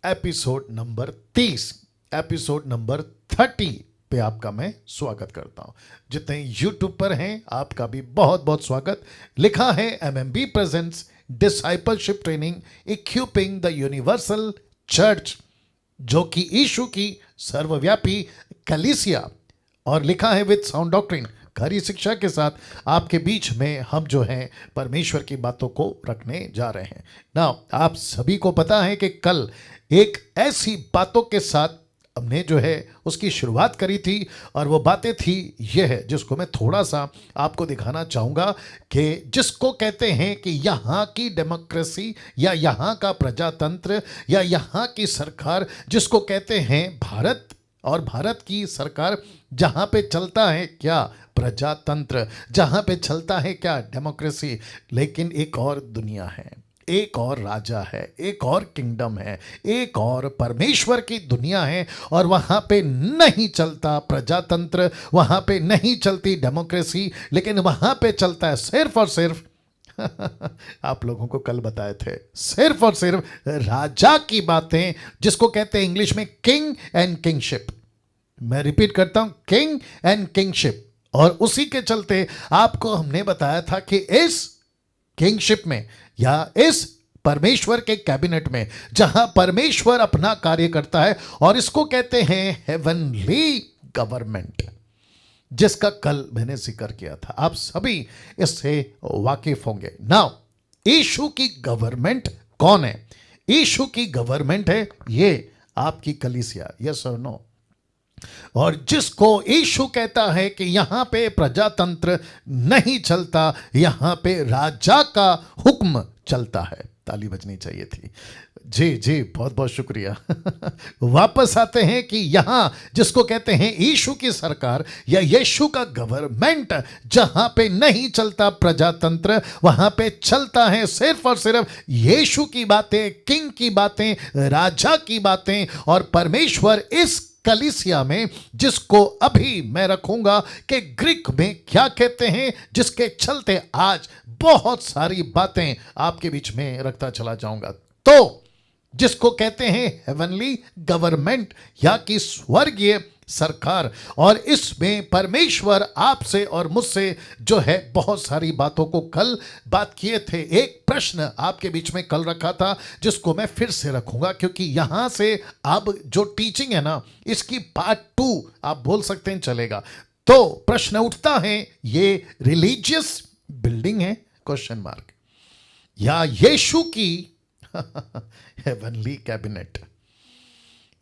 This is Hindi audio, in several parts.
एपिसोड नंबर 30, एपिसोड नंबर 30 पे आपका मैं स्वागत करता हूं। जितने यूट्यूब पर हैं आपका भी बहुत बहुत स्वागत। लिखा है MMB presents discipleship training equipping the universal church, जो कि यीशु की सर्वव्यापी कलीसिया, और लिखा है विद साउंड डॉक्ट्रिन, खरी शिक्षा के साथ आपके बीच में हम जो हैं परमेश्वर की बातों को रखने जा रहे हैं। नाउ आप सभी को पता है कि कल एक ऐसी बातों के साथ हमने जो है उसकी शुरुआत करी थी, और वो बातें थी ये है जिसको मैं थोड़ा सा आपको दिखाना चाहूँगा कि जिसको कहते हैं कि यहाँ की डेमोक्रेसी या यहाँ का प्रजातंत्र या यहाँ की सरकार, जिसको कहते हैं भारत, और भारत की सरकार जहाँ पे चलता है क्या प्रजातंत्र, जहाँ पे चलता है क्या डेमोक्रेसी, लेकिन एक और दुनिया है, एक और राजा है, एक और किंगडम है, एक और परमेश्वर की दुनिया है, और वहाँ पे नहीं चलता प्रजातंत्र, वहाँ पे नहीं चलती डेमोक्रेसी, लेकिन वहाँ पे चलता है सिर्फ और सिर्फ आप लोगों को कल बताए थे, सिर्फ और सिर्फ राजा की बातें, जिसको कहते हैं इंग्लिश में किंग एंड किंगशिप। मैं रिपीट करता हूं, किंग एंड किंगशिप। और उसी के चलते आपको हमने बताया था कि इस किंगशिप में या इस परमेश्वर के कैबिनेट में, जहां परमेश्वर अपना कार्य करता है, और इसको कहते हैं हेवनली गवर्नमेंट, जिसका कल मैंने जिक्र किया था। आप सभी इससे वाकिफ होंगे। नाउ यीशु की गवर्नमेंट कौन है? यीशु की गवर्नमेंट है ये आपकी कलीसिया, यस और नो। और जिसको यीशु कहता है कि यहां पे प्रजातंत्र नहीं चलता, यहां पे राजा का हुक्म चलता है। ताली बजनी चाहिए थी। जी जी, बहुत बहुत शुक्रिया। वापस आते हैं कि यहां जिसको कहते हैं यीशु की सरकार या यीशु का गवर्नमेंट, जहां पे नहीं चलता प्रजातंत्र, वहां पे चलता है सिर्फ और सिर्फ यीशु की बातें, किंग की बातें, राजा की बातें। और परमेश्वर इस कलीसिया में, जिसको अभी मैं रखूंगा कि ग्रीक में क्या कहते हैं, जिसके चलते आज बहुत सारी बातें आपके बीच में रखता चला जाऊंगा, तो जिसको कहते हैं हेवनली गवर्नमेंट या कि स्वर्गीय सरकार। और इसमें परमेश्वर आपसे और मुझसे जो है बहुत सारी बातों को कल बात किए थे। एक प्रश्न आपके बीच में कल रखा था, जिसको मैं फिर से रखूंगा, क्योंकि यहां से अब जो टीचिंग है ना, इसकी पार्ट 2 आप बोल सकते हैं चलेगा। तो प्रश्न उठता है, ये रिलीजियस बिल्डिंग है क्वेश्चन मार्क, या यीशु की हेवनली कैबिनेट,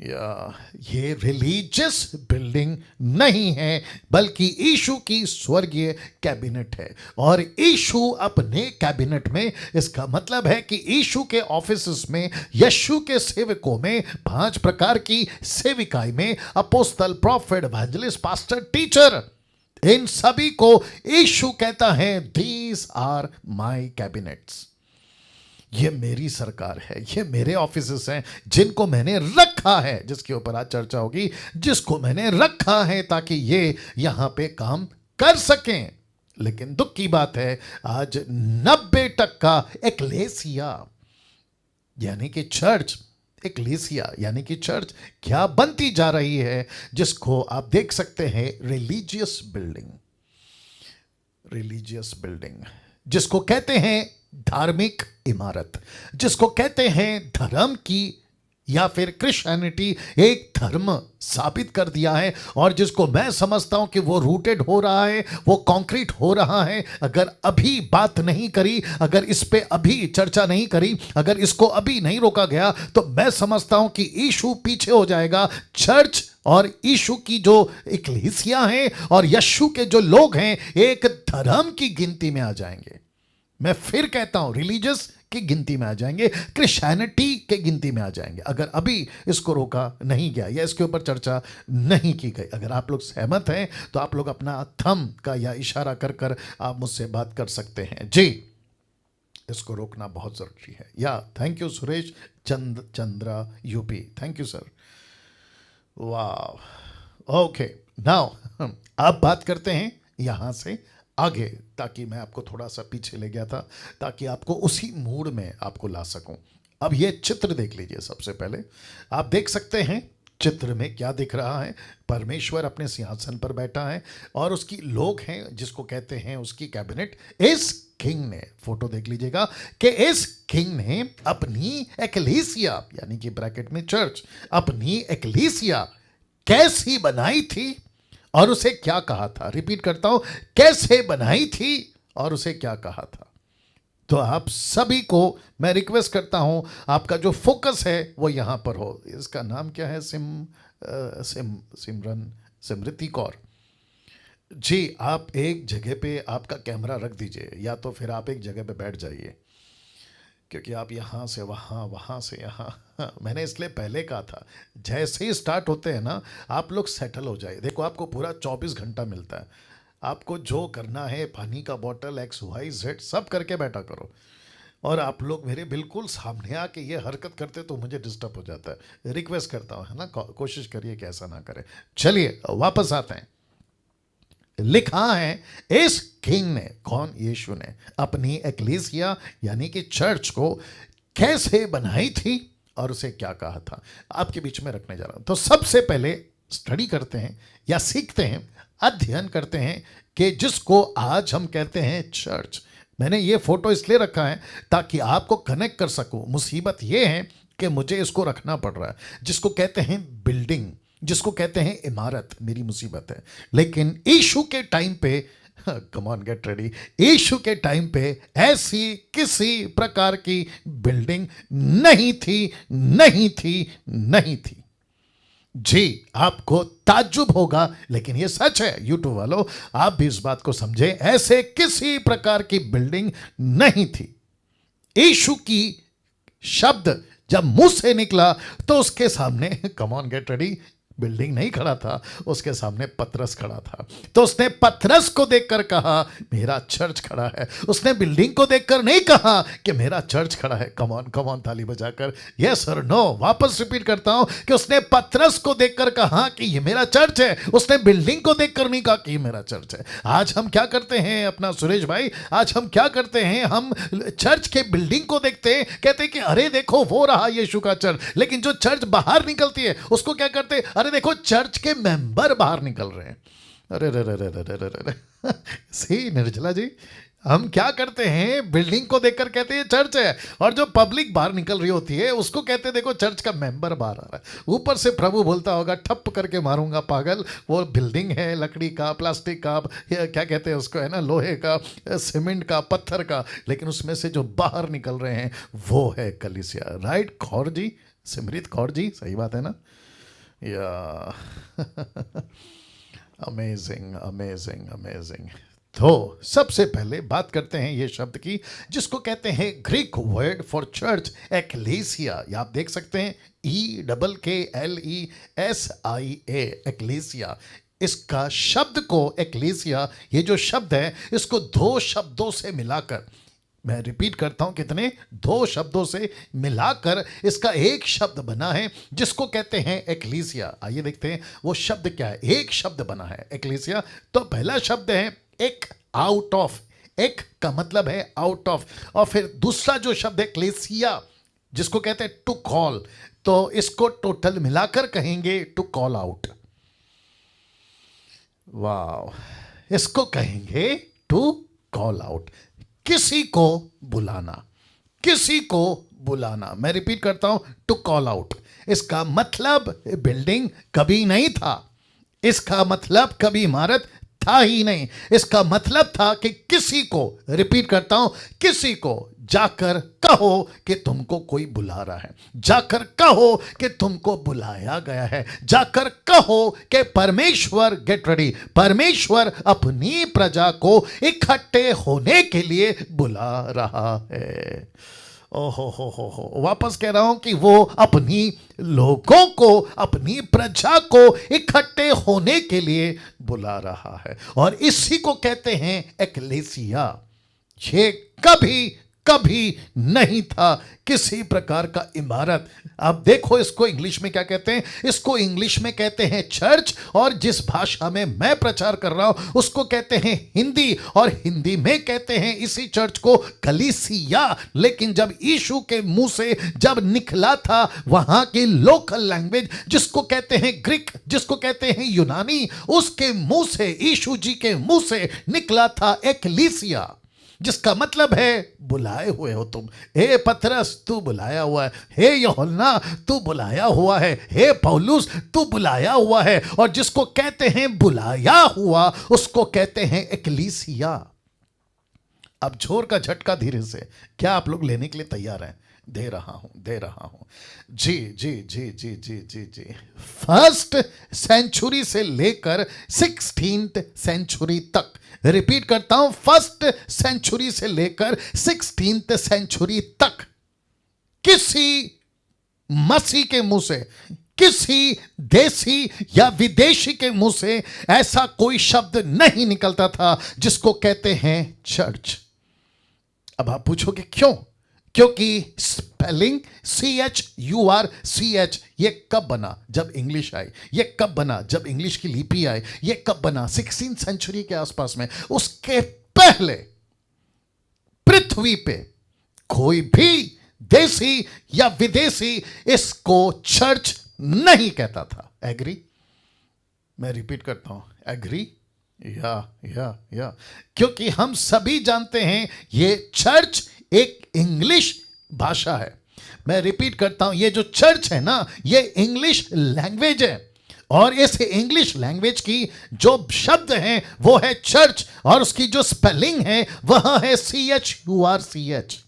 या ये रिलीजियस बिल्डिंग नहीं है, बल्कि यीशु की स्वर्गीय कैबिनेट है। और यीशु अपने कैबिनेट में, इसका मतलब है कि यीशु के ऑफिस में, यीशु के सेवकों में 5 प्रकार की सेविकाई में, अपोस्तल, प्रॉफिट, एवेंजलिस्ट, पास्टर, टीचर, इन सभी को यीशु कहता है दीज आर माय कैबिनेट्स। ये मेरी सरकार है, ये मेरे ऑफिसेस हैं, जिनको मैंने रखा है, जिसके ऊपर आज चर्चा होगी, जिसको मैंने रखा है ताकि ये यहां पे काम कर सकें। लेकिन दुख की बात है, आज 90% एक्लेसिया यानी कि चर्च, एक्लेसिया यानी कि चर्च क्या बनती जा रही है, जिसको आप देख सकते हैं रिलीजियस बिल्डिंग, रिलीजियस बिल्डिंग, जिसको कहते हैं धार्मिक इमारत, जिसको कहते हैं धर्म की, या फिर क्रिश्चियनिटी एक धर्म साबित कर दिया है, और जिसको मैं समझता हूं कि वो रूटेड हो रहा है, वो कंक्रीट हो रहा है। अगर अभी बात नहीं करी, अगर इस पे अभी चर्चा नहीं करी, अगर इसको अभी नहीं रोका गया, तो मैं समझता हूं कि यीशु पीछे हो जाएगा। चर्च और यीशु की जो इक्लेसिया है और यीशु के जो लोग हैं, एक धर्म की गिनती में आ जाएंगे। मैं फिर कहता हूं, रिलीजियस की गिनती में आ जाएंगे, क्रिश्चियनिटी के गिनती में आ जाएंगे, अगर अभी इसको रोका नहीं गया या इसके ऊपर चर्चा नहीं की गई। अगर आप लोग सहमत हैं तो आप लोग अपना थंब का या इशारा कर कर आप मुझसे बात कर सकते हैं। जी, इसको रोकना बहुत जरूरी है। या thank you Suresh Chandra UP, thank you sir. वाह, ओके। नाउ अब बात करते हैं यहां से आगे, ताकि मैं आपको थोड़ा सा पीछे ले गया था, ताकि आपको उसी मूड में आपको ला सकूं। अब ये चित्र देख लीजिए। सबसे पहले आप देख सकते हैं चित्र में क्या दिख रहा है। परमेश्वर अपने सिंहासन पर बैठा है और उसकी लोग हैं जिसको कहते हैं उसकी कैबिनेट। इस किंग ने, फोटो देख लीजिएगा, कि इस किंग ने अपनी एक्लेसिया यानी कि ब्रैकेट में चर्च, अपनी एक्लेसिया कैसी बनाई थी और उसे क्या कहा था। रिपीट करता हूं, कैसे बनाई थी और उसे क्या कहा था। तो आप सभी को मैं रिक्वेस्ट करता हूं, आपका जो फोकस है वो यहां पर हो। इसका नाम क्या है? सिमरन, सिमृति कौर जी। आप एक जगह पे आपका कैमरा रख दीजिए, या तो फिर आप एक जगह पे बैठ जाइए, क्योंकि आप यहाँ से वहाँ, वहाँ से यहाँ मैंने इसलिए पहले कहा था, जैसे ही स्टार्ट होते हैं ना, आप लोग सेटल हो जाए। देखो, आपको पूरा 24 घंटा मिलता है। आपको जो करना है, पानी का बोतल XYZ सब करके बैठा करो। और आप लोग मेरे बिल्कुल सामने आके ये हरकत करते तो मुझे डिस्टर्ब हो जाता है। रिक्वेस्ट करता हूँ, है ना, कोशिश करिए कि ऐसा ना करें। चलिए वापस आते हैं। लिखा है इस किंग ने, कौन? यीशु ने अपनी एक्लेसिया यानी कि चर्च को कैसे बनाई थी और उसे क्या कहा था, आपके बीच में रखने जा रहा हूं। तो सबसे पहले स्टडी करते हैं या सीखते हैं, अध्ययन करते हैं कि जिसको आज हम कहते हैं चर्च। मैंने ये फोटो इसलिए रखा है ताकि आपको कनेक्ट कर सकूं। मुसीबत ये है कि मुझे इसको रखना पड़ रहा है। जिसको कहते हैं बिल्डिंग, जिसको कहते हैं इमारत, मेरी मुसीबत है। लेकिन यीशु के टाइम पे, कम ऑन गेट रेडी, यीशु के टाइम पे ऐसी किसी प्रकार की बिल्डिंग नहीं थी, नहीं थी, नहीं थी। जी, आपको ताज्जुब होगा, लेकिन ये सच है। यूट्यूब वालों, आप भी इस बात को समझे, ऐसे किसी प्रकार की बिल्डिंग नहीं थी। यीशु की शब्द जब मुंह से निकला तो उसके सामने, come on get ready, building नहीं खड़ा था, उसके सामने पतरस खड़ा था। तो उसने पतरस को देखकर कहा मेरा चर्च खड़ा है। उसने बिल्डिंग को देखकर नहीं कहा कि मेरा चर्च खड़ा है। कम ऑन ताली बजाकर, यस और नो। वापस रिपीट करता हूं कि उसने पतरस को देखकर कहा कि ये मेरा चर्च है। उसने बिल्डिंग को देखकर नहीं कहा कि ये मेरा चर्च है। आज हम क्या करते हैं अपना सुरेश भाई, आज हम क्या करते हैं, हम चर्च के बिल्डिंग को देखते हैं, कहते हैं कि अरे देखो वो रहा यीशु का चर्च। लेकिन जो चर्च बाहर निकलती है उसको क्या करते हैं? अरे देखो चर्च के मेंबर बाहर निकल रहे हैं। अरे रे रे रे रे रे रे रे। सही निर्जला जी, हम क्या करते हैं? बिल्डिंग को देखकर कहते हैं चर्च है, और जो पब्लिक बाहर निकल रही होती है उसको कहते हैं देखो चर्च का मेंबर बाहर आ रहा है। ऊपर से प्रभु बोलता होगा ठप करके मारूंगा पागल, वो बिल्डिंग है लकड़ी का, प्लास्टिक का, क्या कहते हैं उसको, है ना, लोहे का, सीमेंट का, पत्थर का, लेकिन उसमें से जो बाहर निकल रहे हैं वो है कलीसिया। राइट कौर जी, सिमरित कौर जी, सही बात है ना? या अमेजिंग अमेजिंग अमेजिंग। तो सबसे पहले बात करते हैं ये शब्द की, जिसको कहते हैं Greek word for church, ecclesia. ये आप देख सकते हैं, EKLESIA, एक्लेसिया। इसका शब्द को, एक्लेसिया, ये जो शब्द है, इसको दो शब्दों से मिलाकर, मैं रिपीट करता हूं, कितने? दो शब्दों से मिलाकर इसका एक शब्द बना है जिसको कहते हैं एक्लीसिया। आइए देखते हैं वो शब्द क्या है। एक शब्द बना है एक्लीसिया। तो पहला शब्द है एक, आउट ऑफ। एक का मतलब है आउट ऑफ, और फिर दूसरा जो शब्द है क्लेसिया, जिसको कहते हैं टू कॉल। तो इसको टोटल मिलाकर कहेंगे टू कॉल आउट। वाह, इसको कहेंगे टू कॉल आउट, किसी को बुलाना, किसी को बुलाना। मैं रिपीट करता हूं, टू कॉल आउट। इसका मतलब बिल्डिंग कभी नहीं था, इसका मतलब कभी इमारत था ही नहीं। इसका मतलब था कि किसी को, रिपीट करता हूं, किसी को जाकर कहो कि तुमको कोई बुला रहा है, जाकर कहो कि तुमको बुलाया गया है, जाकर कहो कि परमेश्वर, गेट रेडी, परमेश्वर अपनी प्रजा को इकट्ठे होने के लिए बुला रहा है। ओहो हो, वापस कह रहा हूं कि वो अपनी लोगों को, अपनी प्रजा को इकट्ठे होने के लिए बुला रहा है, और इसी को कहते हैं एक्लेसिया। ये कभी कभी नहीं था किसी प्रकार का इमारत। अब देखो इसको इंग्लिश में क्या कहते हैं, इसको इंग्लिश में कहते हैं चर्च, और जिस भाषा में मैं प्रचार कर रहा हूं उसको कहते हैं हिंदी, और हिंदी में कहते हैं इसी चर्च को कलीसिया। लेकिन जब यीशु के मुंह से जब निकला था वहां की लोकल लैंग्वेज जिसको कहते हैं ग्रीक, जिसको कहते हैं यूनानी, उसके मुंह से, यीशु जी के मुंह से निकला था एक्लीसिया, जिसका मतलब है बुलाए हुए हो तुम। हे पतरस तू बुलाया हुआ है, हे यूहन्ना तू बुलाया हुआ है, हे पौलुस तू बुलाया हुआ है। और जिसको कहते हैं बुलाया हुआ उसको कहते हैं एक्लीसिया। अब जोर का झटका धीरे से, क्या आप लोग लेने के लिए तैयार हैं? दे रहा हूं जी जी जी जी जी जी जी। फर्स्ट सेंचुरी से लेकर 16th सेंचुरी तक, रिपीट करता हूं, फर्स्ट सेंचुरी से लेकर 16th सेंचुरी तक किसी मसीह के मुंह से, किसी देसी या विदेशी के मुंह से ऐसा कोई शब्द नहीं निकलता था जिसको कहते हैं चर्च। अब आप पूछोगे क्यों? क्योंकि स्पेलिंग CHURCH ये कब बना? जब इंग्लिश आई। ये कब बना? जब इंग्लिश की लिपि आई। ये कब बना? 16th सेंचुरी के आसपास में। उसके पहले पृथ्वी पे कोई भी देसी या विदेशी इसको चर्च नहीं कहता था। एग्री? मैं रिपीट करता हूं, एग्री? या क्योंकि हम सभी जानते हैं ये चर्च एक इंग्लिश भाषा है। मैं रिपीट करता हूं, ये जो चर्च है ना, ये इंग्लिश लैंग्वेज है, और इस इंग्लिश लैंग्वेज की जो शब्द हैं वो है चर्च, और उसकी जो स्पेलिंग है वह है CHURCH।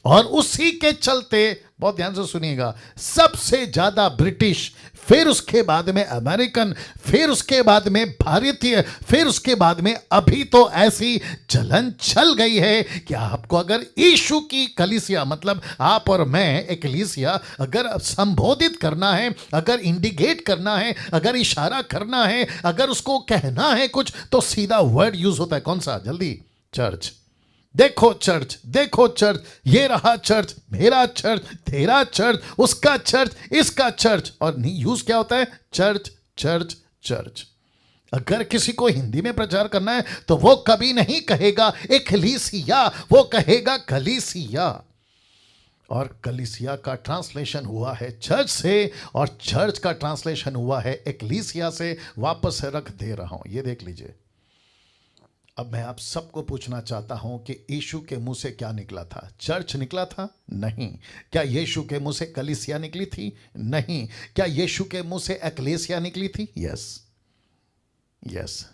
और उसी के चलते, बहुत ध्यान से सुनिएगा, सबसे ज्यादा ब्रिटिश, फिर उसके बाद में अमेरिकन, फिर उसके बाद में भारतीय, फिर उसके बाद में अभी तो ऐसी चलन चल गई है कि आपको अगर यीशु की कलीसिया, मतलब आप और मैं एकलीसिया, अगर संबोधित करना है, अगर इंडिकेट करना है, अगर इशारा करना है, अगर उसको कहना है कुछ, तो सीधा वर्ड यूज होता है। कौन सा? जल्दी, चर्च। देखो चर्च, देखो चर्च, ये रहा चर्च, मेरा चर्च, तेरा चर्च, उसका चर्च, इसका चर्च। और यूज क्या होता है? Church church church. अगर किसी को हिंदी में प्रचार करना है तो वो कभी नहीं कहेगा एकलीसिया, वो कहेगा कलीसिया। और कलीसिया का ट्रांसलेशन हुआ है चर्च से, और चर्च का ट्रांसलेशन हुआ है एकलीसिया से। वापस रख दे रहा हूं, ये देख लीजिए। अब मैं आप सबको पूछना चाहता हूं कि यीशु के मुंह से क्या निकला था? चर्च निकला था? नहीं। क्या यीशु के मुंह से कलीसिया निकली थी? नहीं। क्या यीशु के मुंह से एक्लेसिया निकली थी? Yes yes.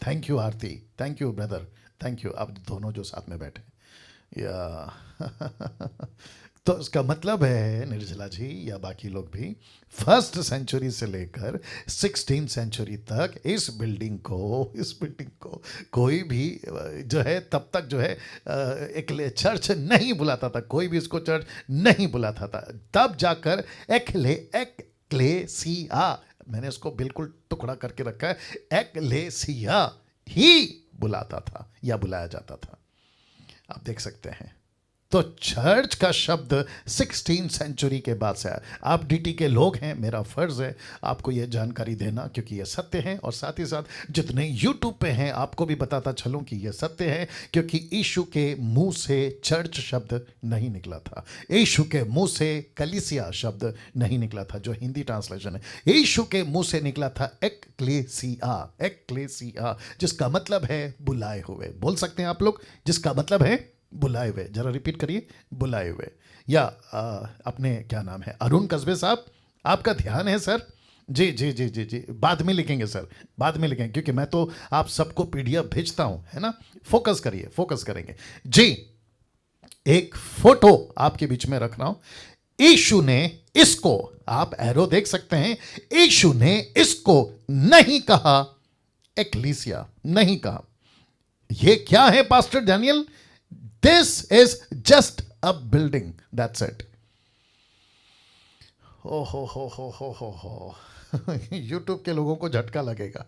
Thank you Aarti, thank you brother, thank you. आप दोनों जो साथ में बैठे, या तो इसका मतलब है निर्जला जी या बाकी लोग भी, फर्स्ट सेंचुरी से लेकर 16th सेंचुरी तक इस बिल्डिंग को कोई भी जो है तब तक जो है एक चर्च नहीं बुलाता था, कोई भी इसको चर्च नहीं बुलाता था। तब जाकर एक्लेसिया, मैंने इसको बिल्कुल टुकड़ा करके रखा है, एक्लेसिया ही बुलाता था या बुलाया जाता था। आप देख सकते हैं। तो चर्च का शब्द 16th सेंचुरी के बाद से आया। आप डीटी के लोग हैं, मेरा फर्ज है आपको यह जानकारी देना, क्योंकि यह सत्य है, और साथ ही साथ जितने यूट्यूब पे हैं आपको भी बताता चलूं कि यह सत्य है, क्योंकि यीशु के मुंह से चर्च शब्द नहीं निकला था, यीशु के मुंह से कलीसिया शब्द नहीं निकला था जो हिंदी ट्रांसलेशन है। यीशु के मुंह से निकला था एक्लेसिया, एक्लेसिया, जिसका मतलब है बुलाए हुए। बोल सकते हैं आप लोग, जिसका मतलब है बुलाए हुए। जरा रिपीट करिए, बुलाए हुए। या अपने क्या नाम है, अरुण कस्बे साहब, आपका ध्यान है सर? जी जी जी जी जी, बाद में लिखेंगे सर, बाद में लिखेंगे, क्योंकि मैं तो आप सबको PDF भेजता हूं, है ना। फोकस करिए, फोकस करेंगे जी। एक फोटो आपके बीच में रख रहा हूं। यीशु ने इसको, आप एरो देख सकते हैं, यीशु ने इसको नहीं कहा एक्लीसिया, नहीं कहा। यह क्या है pastor Daniel? This is just a building. That's it. ओ हो। YouTube के लोगों को झटका लगेगा,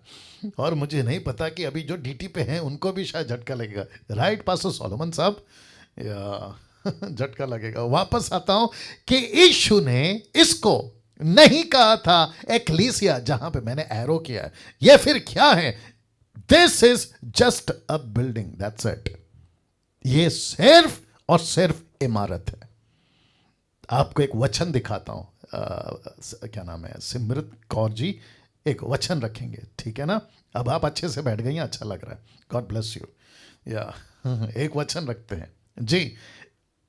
और मुझे नहीं पता कि अभी जो DT पे हैं उनको भी शायद झटका लगेगा। राइट पास्टर सोलोमन साहब? या झटका लगेगा। वापस आता हूं कि यीशु ने इसको नहीं कहा था एक्लीसिया, जहां पे मैंने एरो किया है, ये फिर क्या है? This is just a building, that's it. ये सिर्फ और सिर्फ इमारत है। आपको एक वचन दिखाता हूं, क्या नाम है, सिमरत कौर जी एक वचन रखेंगे, ठीक है ना? अब आप अच्छे से बैठ गई हैं, अच्छा लग रहा है, गॉड ब्लेस यू। या एक वचन रखते हैं जी।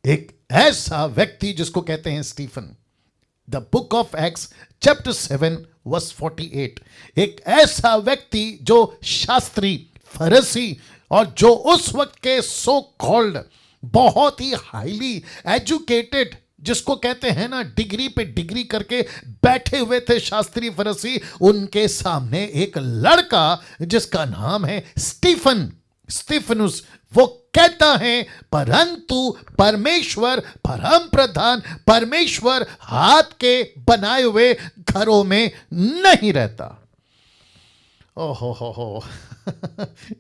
एक ऐसा व्यक्ति जिसको कहते हैं Stephen, the book of Acts chapter 7 verse 48। एक ऐसा व्यक्ति जो शास्त्री, फरीसी और जो उस वक्त के सो कॉल्ड बहुत ही हाईली एजुकेटेड, जिसको कहते हैं ना डिग्री पे डिग्री करके बैठे हुए थे शास्त्री फरीसी, उनके सामने एक लड़का जिसका नाम है स्टीफन, स्टीफनुस, वो कहता है परंतु परमेश्वर, परम प्रधान परमेश्वर हाथ के बनाए हुए घरों में नहीं रहता। ओहो हो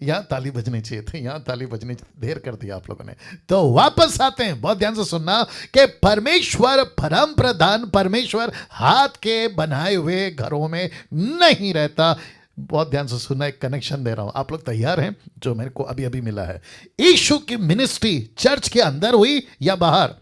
यहां ताली बजनी चाहिए थी, यहां ताली बजनी, देर कर दिया आप लोगों ने। तो वापस आते हैं, बहुत ध्यान से सुनना, कि परमेश्वर, परम प्रधान परमेश्वर हाथ के बनाए हुए घरों में नहीं रहता। बहुत ध्यान से सुनना, एक कनेक्शन दे रहा हूं, आप लोग तैयार हैं? जो मेरे को अभी अभी मिला है, यीशु की मिनिस्ट्री चर्च के अंदर हुई या बाहर?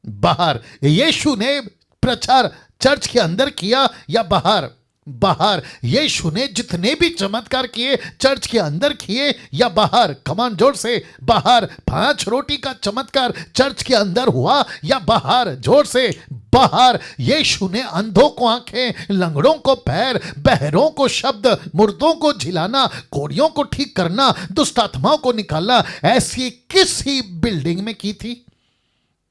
बाहर। यीशु ने प्रचार चर्च के अंदर किया या बाहर? बाहर। यीशु ने जितने भी चमत्कार किए चर्च के अंदर किए या बाहर? कमान जोर से, बाहर। 5 रोटी का चमत्कार चर्च के अंदर हुआ या बाहर? जोर से, बाहर। यीशु ने अंधों को आंखें, लंगड़ों को पैर, बहरों को शब्द, मुर्दों को झिलाना, कोढ़ियों को ठीक करना, दुष्ट आत्माओं को निकालना, ऐसी किसी बिल्डिंग में की थी?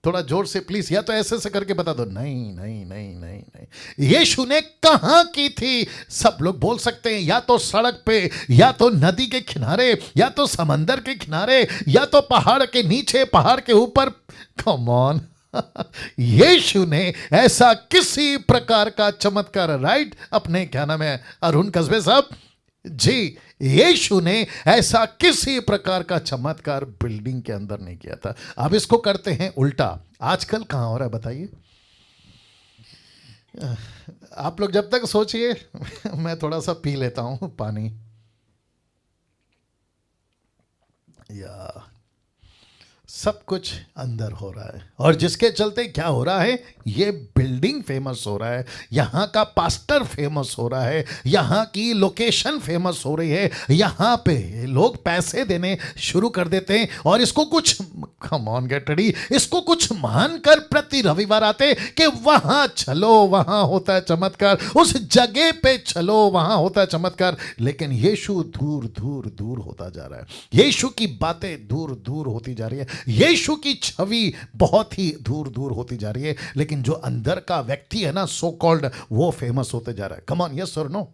थोड़ा जोर से प्लीज, या तो ऐसे करके बता दो। नहीं नहीं नहीं नहीं नहीं। यीशु ने कहां की थी? सब लोग बोल सकते हैं, या तो सड़क पे, या तो नदी के किनारे, या तो समंदर के किनारे, या तो पहाड़ के नीचे, पहाड़ के ऊपर। कम ऑन यीशु ने ऐसा किसी प्रकार का चमत्कार, राइट? अपने क्या नाम है, अरुण कस्बे साहब जी, यीशु ने ऐसा किसी प्रकार का चमत्कार बिल्डिंग के अंदर नहीं किया था। अब इसको करते हैं उल्टा। आजकल कहां हो रहा है बताइए? आप लोग जब तक सोचिए मैं थोड़ा सा पी लेता हूं पानी। या सब कुछ अंदर हो रहा है, और जिसके चलते क्या हो रहा है, ये बिल्डिंग फेमस हो रहा है, यहां का पास्टर फेमस हो रहा है, यहां की लोकेशन फेमस हो रही है, यहां पे लोग पैसे देने शुरू कर देते हैं, और इसको कुछ, कम ऑन गेट रेडी, इसको कुछ मानकर प्रति रविवार आते कि वहां चलो वहां होता है चमत्कार, उस जगह पे चलो वहां होता है चमत्कार। लेकिन यीशु दूर दूर दूर होता जा रहा है, यीशु की बातें दूर दूर होती जा रही है, यीशु की छवि बहुत ही दूर दूर होती जा रही है, लेकिन जो अंदर का व्यक्ति है ना, सो कॉल्ड, वो फेमस होते जा रहा है। कम ऑन, यस और नो,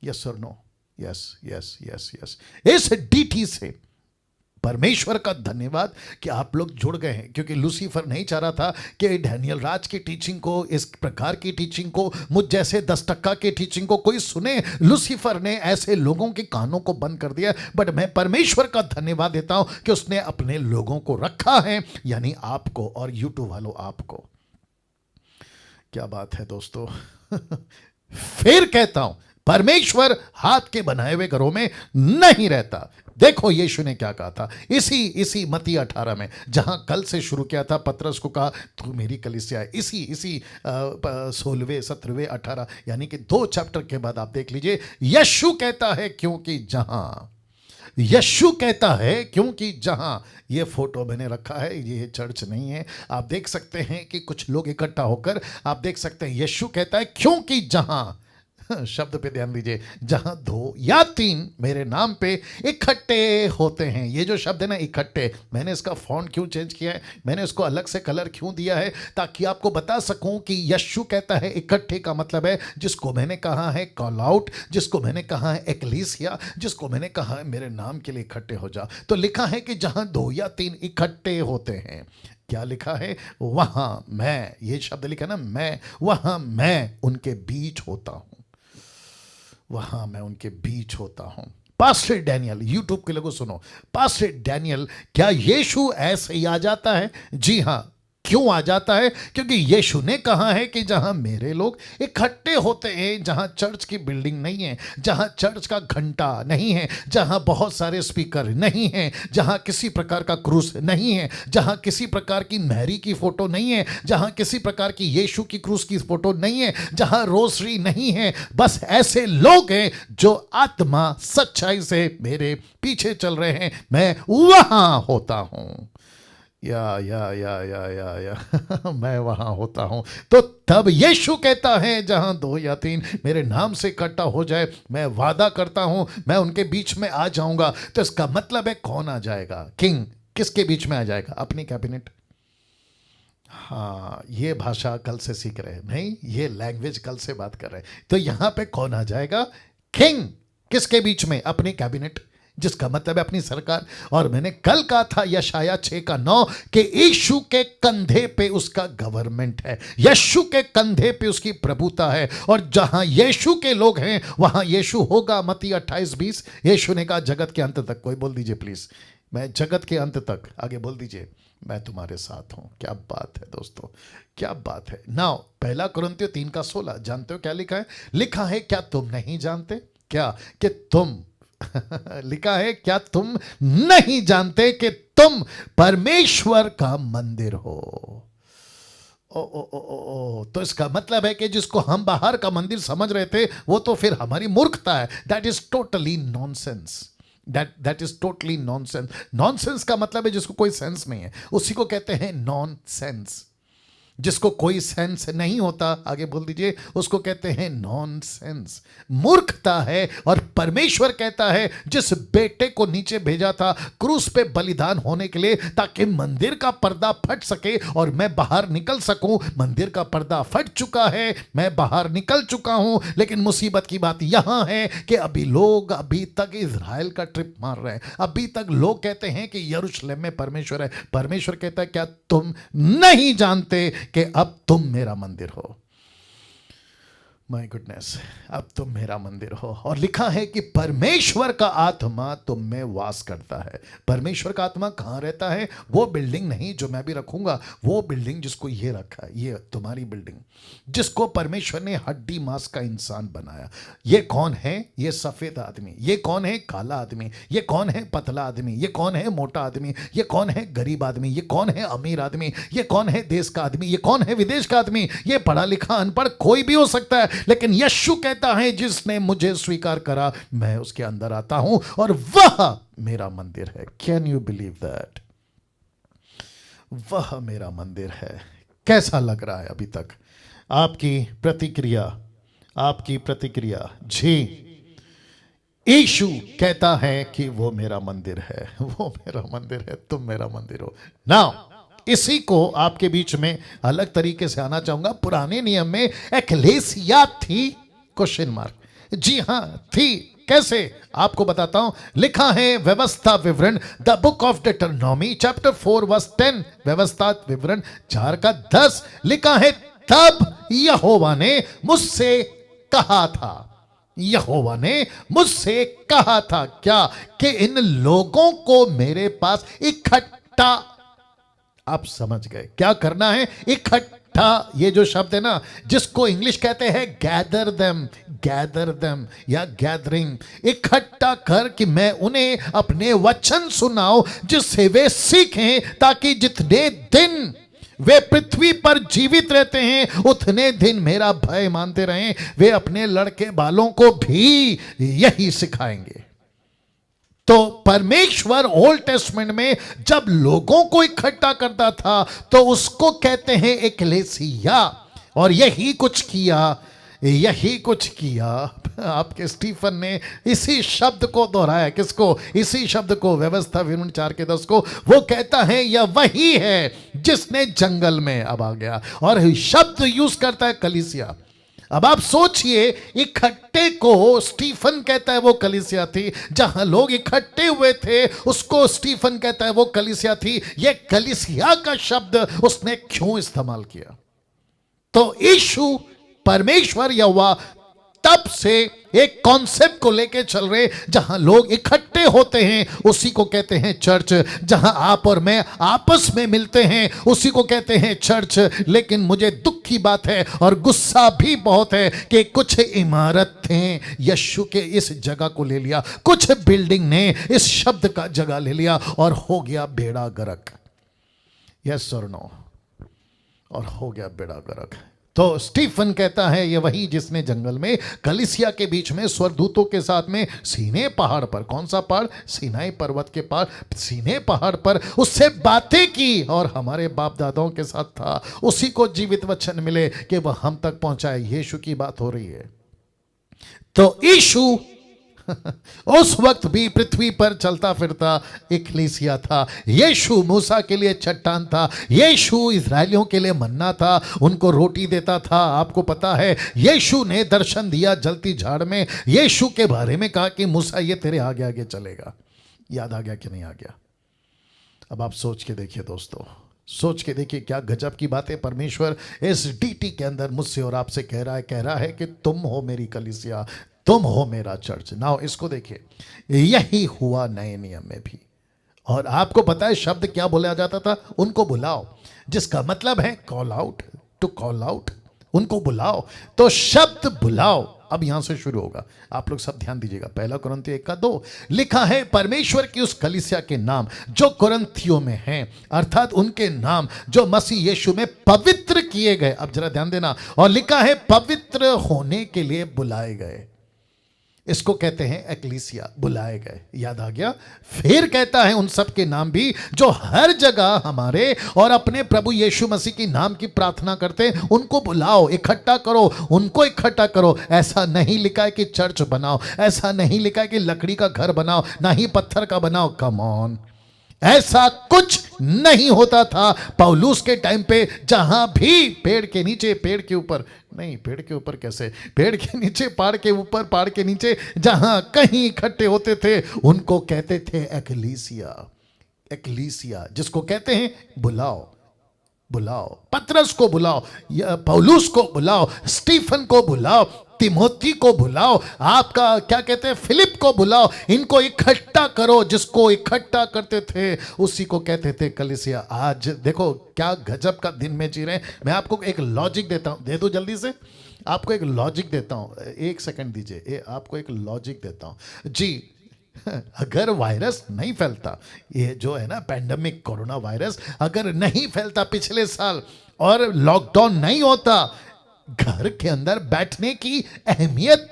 यस और no, yes yes yes yes. इस डीटी से परमेश्वर का धन्यवाद कि आप लोग जुड़ गए हैं, क्योंकि लूसीफर नहीं चाह रहा था कि डैनियल राज की टीचिंग को, इस प्रकार की टीचिंग को, मुझ जैसे 10% की टीचिंग को कोई सुने। लूसीफर ने ऐसे लोगों के कानों को बंद कर दिया, बट मैं परमेश्वर का धन्यवाद देता हूं कि उसने अपने लोगों को रखा है, यानी आपको और यूट्यूब वालों आपको। क्या बात है दोस्तों फिर कहता हूं, परमेश्वर हाथ के बनाए हुए घरों में नहीं रहता। देखो यीशु ने क्या कहा था इसी मत्ती 18 में, जहां कल से शुरू किया था, पतरस को कहा तू मेरी कलीसिया है। इसी 16वें 17वें 18 यानी कि 2 चैप्टर के बाद आप देख लीजिए, यीशु कहता है क्योंकि जहां ये फोटो मैंने रखा है, ये चर्च नहीं है, आप देख सकते हैं कि कुछ लोग इकट्ठा होकर, आप देख सकते हैं यीशु कहता है क्योंकि जहां, शब्द पे ध्यान दीजिए, जहां 2 या 3 मेरे नाम पे इकट्ठे होते हैं। ये जो शब्द है ना इकट्ठे, मैंने इसका फॉन्ट क्यों चेंज किया है, मैंने इसको अलग से कलर क्यों दिया है, ताकि आपको बता सकूं कि यीशु कहता है इकट्ठे का मतलब है जिसको मैंने कहा है कॉल आउट, जिसको मैंने कहा है एक्लीसिया, जिसको मैंने कहा है मेरे नाम के लिए इकट्ठे हो जा। तो लिखा है कि जहां 2 या 3 इकट्ठे होते हैं, क्या लिखा है, वहां मैं, ये शब्द लिखा ना मैं, वहां मैं उनके बीच होता हूं, वहां मैं उनके बीच होता हूं। पास्टर डैनियल, यूट्यूब के लोगों सुनो, पास्टर डैनियल, क्या यीशु ऐसे ही आ जाता है? जी हाँ। क्यों आ जाता है? क्योंकि यीशु ने कहा है कि जहां मेरे लोग इकट्ठे होते हैं, जहां चर्च की बिल्डिंग नहीं है, जहां चर्च का घंटा नहीं है, जहां बहुत सारे स्पीकर नहीं हैं, जहां किसी प्रकार का क्रूस नहीं है, जहां किसी प्रकार की मैरी की फोटो नहीं है, जहां किसी प्रकार की यीशु की क्रूस की फोटो नहीं है, जहां रोसरी नहीं है, बस ऐसे लोग हैं जो आत्मा सच्चाई से मेरे पीछे चल रहे हैं, मैं वहां होता हूं। या मैं वहां होता हूं। तो तब यीशु कहता है जहां 2 या 3 मेरे नाम से इकट्ठा हो जाए, मैं वादा करता हूं मैं उनके बीच में आ जाऊंगा। तो इसका मतलब है कौन आ जाएगा? किंग किसके बीच में आ जाएगा? अपनी कैबिनेट। हाँ, ये भाषा कल से सीख रहे हैं, नहीं ये लैंग्वेज कल से बात कर रहे हैं। तो यहां पे कौन आ जाएगा? किंग। किसके बीच में? अपनी कैबिनेट, जिसका मतलब है अपनी सरकार। और मैंने कल कहा था यशाया 6:9 कि यीशु के कंधे पे उसका गवर्नमेंट है, यीशु के कंधे पे उसकी प्रभुता है, और जहां यीशु के लोग हैं वहां यीशु होगा। मत्ती 28:20, यीशु ने कहा जगत के अंत तक, कोई बोल दीजिए प्लीज, मैं जगत के अंत तक, आगे बोल दीजिए, मैं तुम्हारे साथ हूं। क्या बात है दोस्तों, क्या बात है। नाउ 1 कुरिन्थियों 3:16 जानते हो क्या लिखा है? लिखा है क्या तुम नहीं जानते? क्या कि तुम लिखा है क्या तुम नहीं जानते कि तुम परमेश्वर का मंदिर हो? ओ, तो इसका मतलब है कि जिसको हम बाहर का मंदिर समझ रहे थे वो तो फिर हमारी मूर्खता है। That is totally nonsense. That is totally nonsense. Nonsense का मतलब है जिसको कोई सेंस नहीं है, उसी को कहते हैं नॉनसेंस। जिसको कोई सेंस नहीं होता, आगे बोल दीजिए, उसको कहते हैं नॉनसेंस, मूर्खता है। और परमेश्वर कहता है जिस बेटे को नीचे भेजा था क्रूस पे बलिदान होने के लिए ताकि मंदिर का पर्दा फट सके और मैं बाहर निकल सकूं। मंदिर का पर्दा फट चुका है, मैं बाहर निकल चुका हूं, लेकिन मुसीबत की बात यहां है कि अभी तक इजराइल का ट्रिप मार रहे हैं। अभी तक लोग कहते हैं कि यरूशलेम में परमेश्वर है। परमेश्वर कहता है क्या तुम नहीं जानते कि अब तुम मेरा मंदिर हो? माय गुडनेस, अब तुम मेरा मंदिर हो। और लिखा है कि परमेश्वर का आत्मा तुम में वास करता है। परमेश्वर का आत्मा कहां रहता है? वो बिल्डिंग नहीं जो मैं भी रखूंगा, वो बिल्डिंग जिसको ये रखा है, ये तुम्हारी बिल्डिंग, जिसको परमेश्वर ने हड्डी मांस का इंसान बनाया। ये कौन है? ये सफेद आदमी। ये कौन है? काला आदमी। ये कौन है? पतला आदमी। ये कौन है? मोटा आदमी। ये कौन है? गरीब आदमी। ये कौन है? अमीर आदमी। ये कौन है? देश का आदमी। ये कौन है? विदेश का आदमी। ये पढ़ा लिखा अनपढ़ कोई भी हो सकता है, लेकिन यीशु कहता है जिसने मुझे स्वीकार करा मैं उसके अंदर आता हूं और वह मेरा मंदिर है। Can you believe that? वह मेरा मंदिर है। कैसा लग रहा है अभी तक? आपकी प्रतिक्रिया, आपकी प्रतिक्रिया। जी, यीशु कहता है कि वो मेरा मंदिर है, वो मेरा मंदिर है, तुम मेरा मंदिर हो। नाउ इसी को आपके बीच में अलग तरीके से आना चाहूंगा। पुराने नियम में एक्लेसिया थी, क्वेश्चन मार्क। जी हां थी। कैसे? आपको बताता हूं। लिखा है व्यवस्था विवरण, the book of Deuteronomy chapter 4 verse 10, व्यवस्था विवरण 4:10 लिखा है तब यहोवा ने मुझसे कहा था, यहोवा ने मुझसे कहा था क्या? कि इन लोगों को मेरे पास इकट्ठा, आप समझ गए क्या करना है? इकट्ठा। ये जो शब्द है ना, जिसको इंग्लिश कहते हैं गैदर देम या गैदरिंग, इकट्ठा कर कि मैं उन्हें अपने वचन सुनाऊं जिससे वे सीखें, ताकि जितने दिन वे पृथ्वी पर जीवित रहते हैं उतने दिन मेरा भय मानते रहें। वे अपने लड़के बालों को भी यही सिखाएंगे। तो परमेश्वर ओल्ड टेस्टमेंट में जब लोगों को इकट्ठा करता था तो उसको कहते हैं एक्लेसिया। और यही कुछ किया, यही कुछ किया। आपके स्टीफन ने इसी शब्द को दोहराया। किसको? इसी शब्द को, व्यवस्था विवरण 4:10 को। वो कहता है यह वही है जिसने जंगल में, अब आ गया और शब्द यूज करता है कलीसिया। अब आप सोचिए, इकट्ठे को स्टीफन कहता है वो कलीसिया थी। जहां लोग इकट्ठे हुए थे उसको स्टीफन कहता है वो कलीसिया थी। ये कलीसिया का शब्द उसने क्यों इस्तेमाल किया? तो यीशु, परमेश्वर यहोवा तब से एक कॉन्सेप्ट को लेके चल रहे, जहां लोग इकट्ठे होते हैं उसी को कहते हैं चर्च, जहां आप और मैं आपस में मिलते हैं उसी को कहते हैं चर्च। लेकिन मुझे दुख की बात है और गुस्सा भी बहुत है कि कुछ इमारतें यीशु के इस जगह को ले लिया, कुछ बिल्डिंग ने इस शब्द का जगह ले लिया और हो गया बेड़ा गर्क। यस और नो, और हो गया बेड़ा गर्क। तो स्टीफन कहता है ये वही जिसने जंगल में कलीसिया के बीच में स्वर्गदूतों के साथ में सीने पहाड़ पर, कौन सा पहाड़? सीनाई पर्वत के पार, सीने पहाड़ पर उससे बातें की और हमारे बाप दादाओं के साथ था। उसी को जीवित वचन मिले कि वह हम तक पहुंचाए। यीशु की बात हो रही है। तो यीशु उस वक्त भी पृथ्वी पर चलता फिरता इक्लीसिया था। यीशु मूसा के लिए चट्टान था, यीशु इजरायलियों के लिए मन्ना था, उनको रोटी देता था। आपको पता है यीशु ने दर्शन दिया जलती झाड़ में, यीशु के बारे में कहा कि मूसा ये तेरे आगे आगे चलेगा। याद आ गया कि नहीं आ गया? अब आप सोच के देखिए दोस्तों, सोच के देखिए क्या गजब की बात है। परमेश्वर इस डीटी के अंदर मुझसे और आपसे कह रहा है कि तुम हो मेरी कलीसिया, तुम हो मेरा चर्च। नाउ इसको देखिए, यही हुआ नए नियम में भी। और आपको पता है शब्द क्या बोला जाता था? उनको बुलाओ, जिसका मतलब है call out, to call out, उनको बुलाओ। तो शब्द बुलाओ अब यहां से शुरू होगा। आप लोग सब ध्यान दीजिएगा। 1 कुरिन्थियों 1:2 लिखा है, परमेश्वर की उस कलीसिया के नाम जो कुरिन्थियों में हैं, अर्थात उनके नाम जो मसीह यीशु में पवित्र किए गए। अब जरा ध्यान देना, और लिखा है पवित्र होने के लिए बुलाए गए। इसको कहते हैं एक्लीसिया, बुलाए गए। याद आ गया? फिर कहता है उन सब के नाम भी जो हर जगह हमारे और अपने प्रभु यीशु मसीह की नाम की प्रार्थना करते हैं, उनको बुलाओ, इकट्ठा करो, उनको इकट्ठा करो। ऐसा नहीं लिखा है कि चर्च बनाओ, ऐसा नहीं लिखा है कि लकड़ी का घर बनाओ, ना ही पत्थर का बनाओ। कम ऑन, ऐसा कुछ नहीं होता था पौलुस के टाइम पे। जहां भी पेड़ के नीचे, पेड़ के ऊपर नहीं, पेड़ के ऊपर कैसे, पेड़ के नीचे, पहाड़ के ऊपर, पहाड़ के नीचे, जहां कहीं इकट्ठे होते थे उनको कहते थे एक्लीसिया। एक्लीसिया जिसको कहते हैं बुलाओ, बुलाओ। पतरस को बुलाओ, पौलुस को बुलाओ, स्टीफन को बुलाओ, तिमोथी को बुलाओ, आपका क्या कहते हैं फिलिप को बुलाओ। इनको इकट्ठा करो। जिसको इकट्ठा करते थे उसी को कहते थे कलीसिया। आज देखो क्या गजब का दिन में जी रहे हैं। मैं आपको एक लॉजिक देता हूं, दे दूं जल्दी से? आपको एक लॉजिक देता हूं, एक सेकंड दीजिए। आपको एक लॉजिक देता हूं जी। अगर वायरस नहीं फैलता, ये जो है ना पैंडेमिक कोरोना वायरस अगर नहीं फैलता पिछले साल और लॉकडाउन नहीं होता, घर के अंदर बैठने की अहमियत,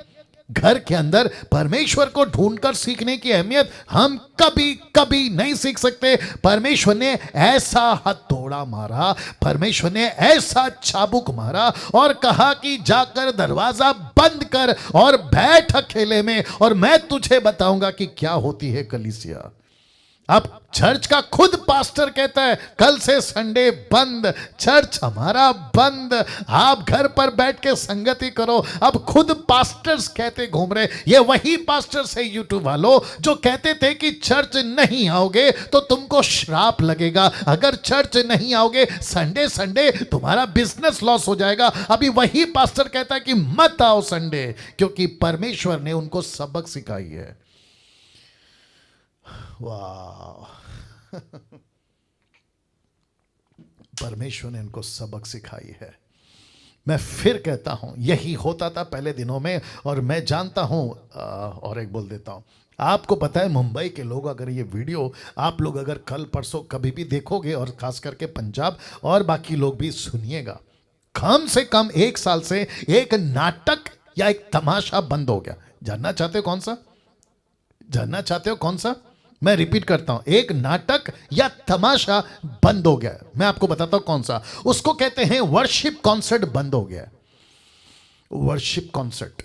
घर के अंदर परमेश्वर को ढूंढकर सीखने की अहमियत हम कभी कभी नहीं सीख सकते। परमेश्वर ने ऐसा हथौड़ा मारा, परमेश्वर ने ऐसा चाबुक मारा और कहा कि जाकर दरवाजा बंद कर और बैठ अकेले में, और मैं तुझे बताऊंगा कि क्या होती है कलीसिया। अब चर्च का खुद पास्टर कहता है कल से संडे बंद, चर्च हमारा बंद, आप घर पर बैठ के संगति करो। अब खुद पास्टर्स कहते घूम रहे। ये वही पास्टर्स है यूट्यूब वालों जो कहते थे कि चर्च नहीं आओगे तो तुमको श्राप लगेगा, अगर चर्च नहीं आओगे संडे संडे तुम्हारा बिजनेस लॉस हो जाएगा। अभी वही पास्टर कहता है कि मत आओ संडे, क्योंकि परमेश्वर ने उनको सबक सिखाई है। वाह परमेश्वर ने इनको सबक सिखाई है। मैं फिर कहता हूं यही होता था पहले दिनों में। और मैं जानता हूं और एक बोल देता हूं, आपको पता है मुंबई के लोग, अगर ये वीडियो आप लोग अगर कल परसों कभी भी देखोगे, और खास करके पंजाब और बाकी लोग भी सुनिएगा, कम से कम 1 साल से एक नाटक या एक तमाशा बंद हो गया। जानना चाहते हो कौन सा? जानना चाहते हो कौन सा? मैं रिपीट करता हूं, एक नाटक या तमाशा बंद हो गया। मैं आपको बताता हूं कौन सा। उसको कहते हैं वर्शिप कॉन्सर्ट बंद हो गया। वर्शिप कॉन्सर्ट,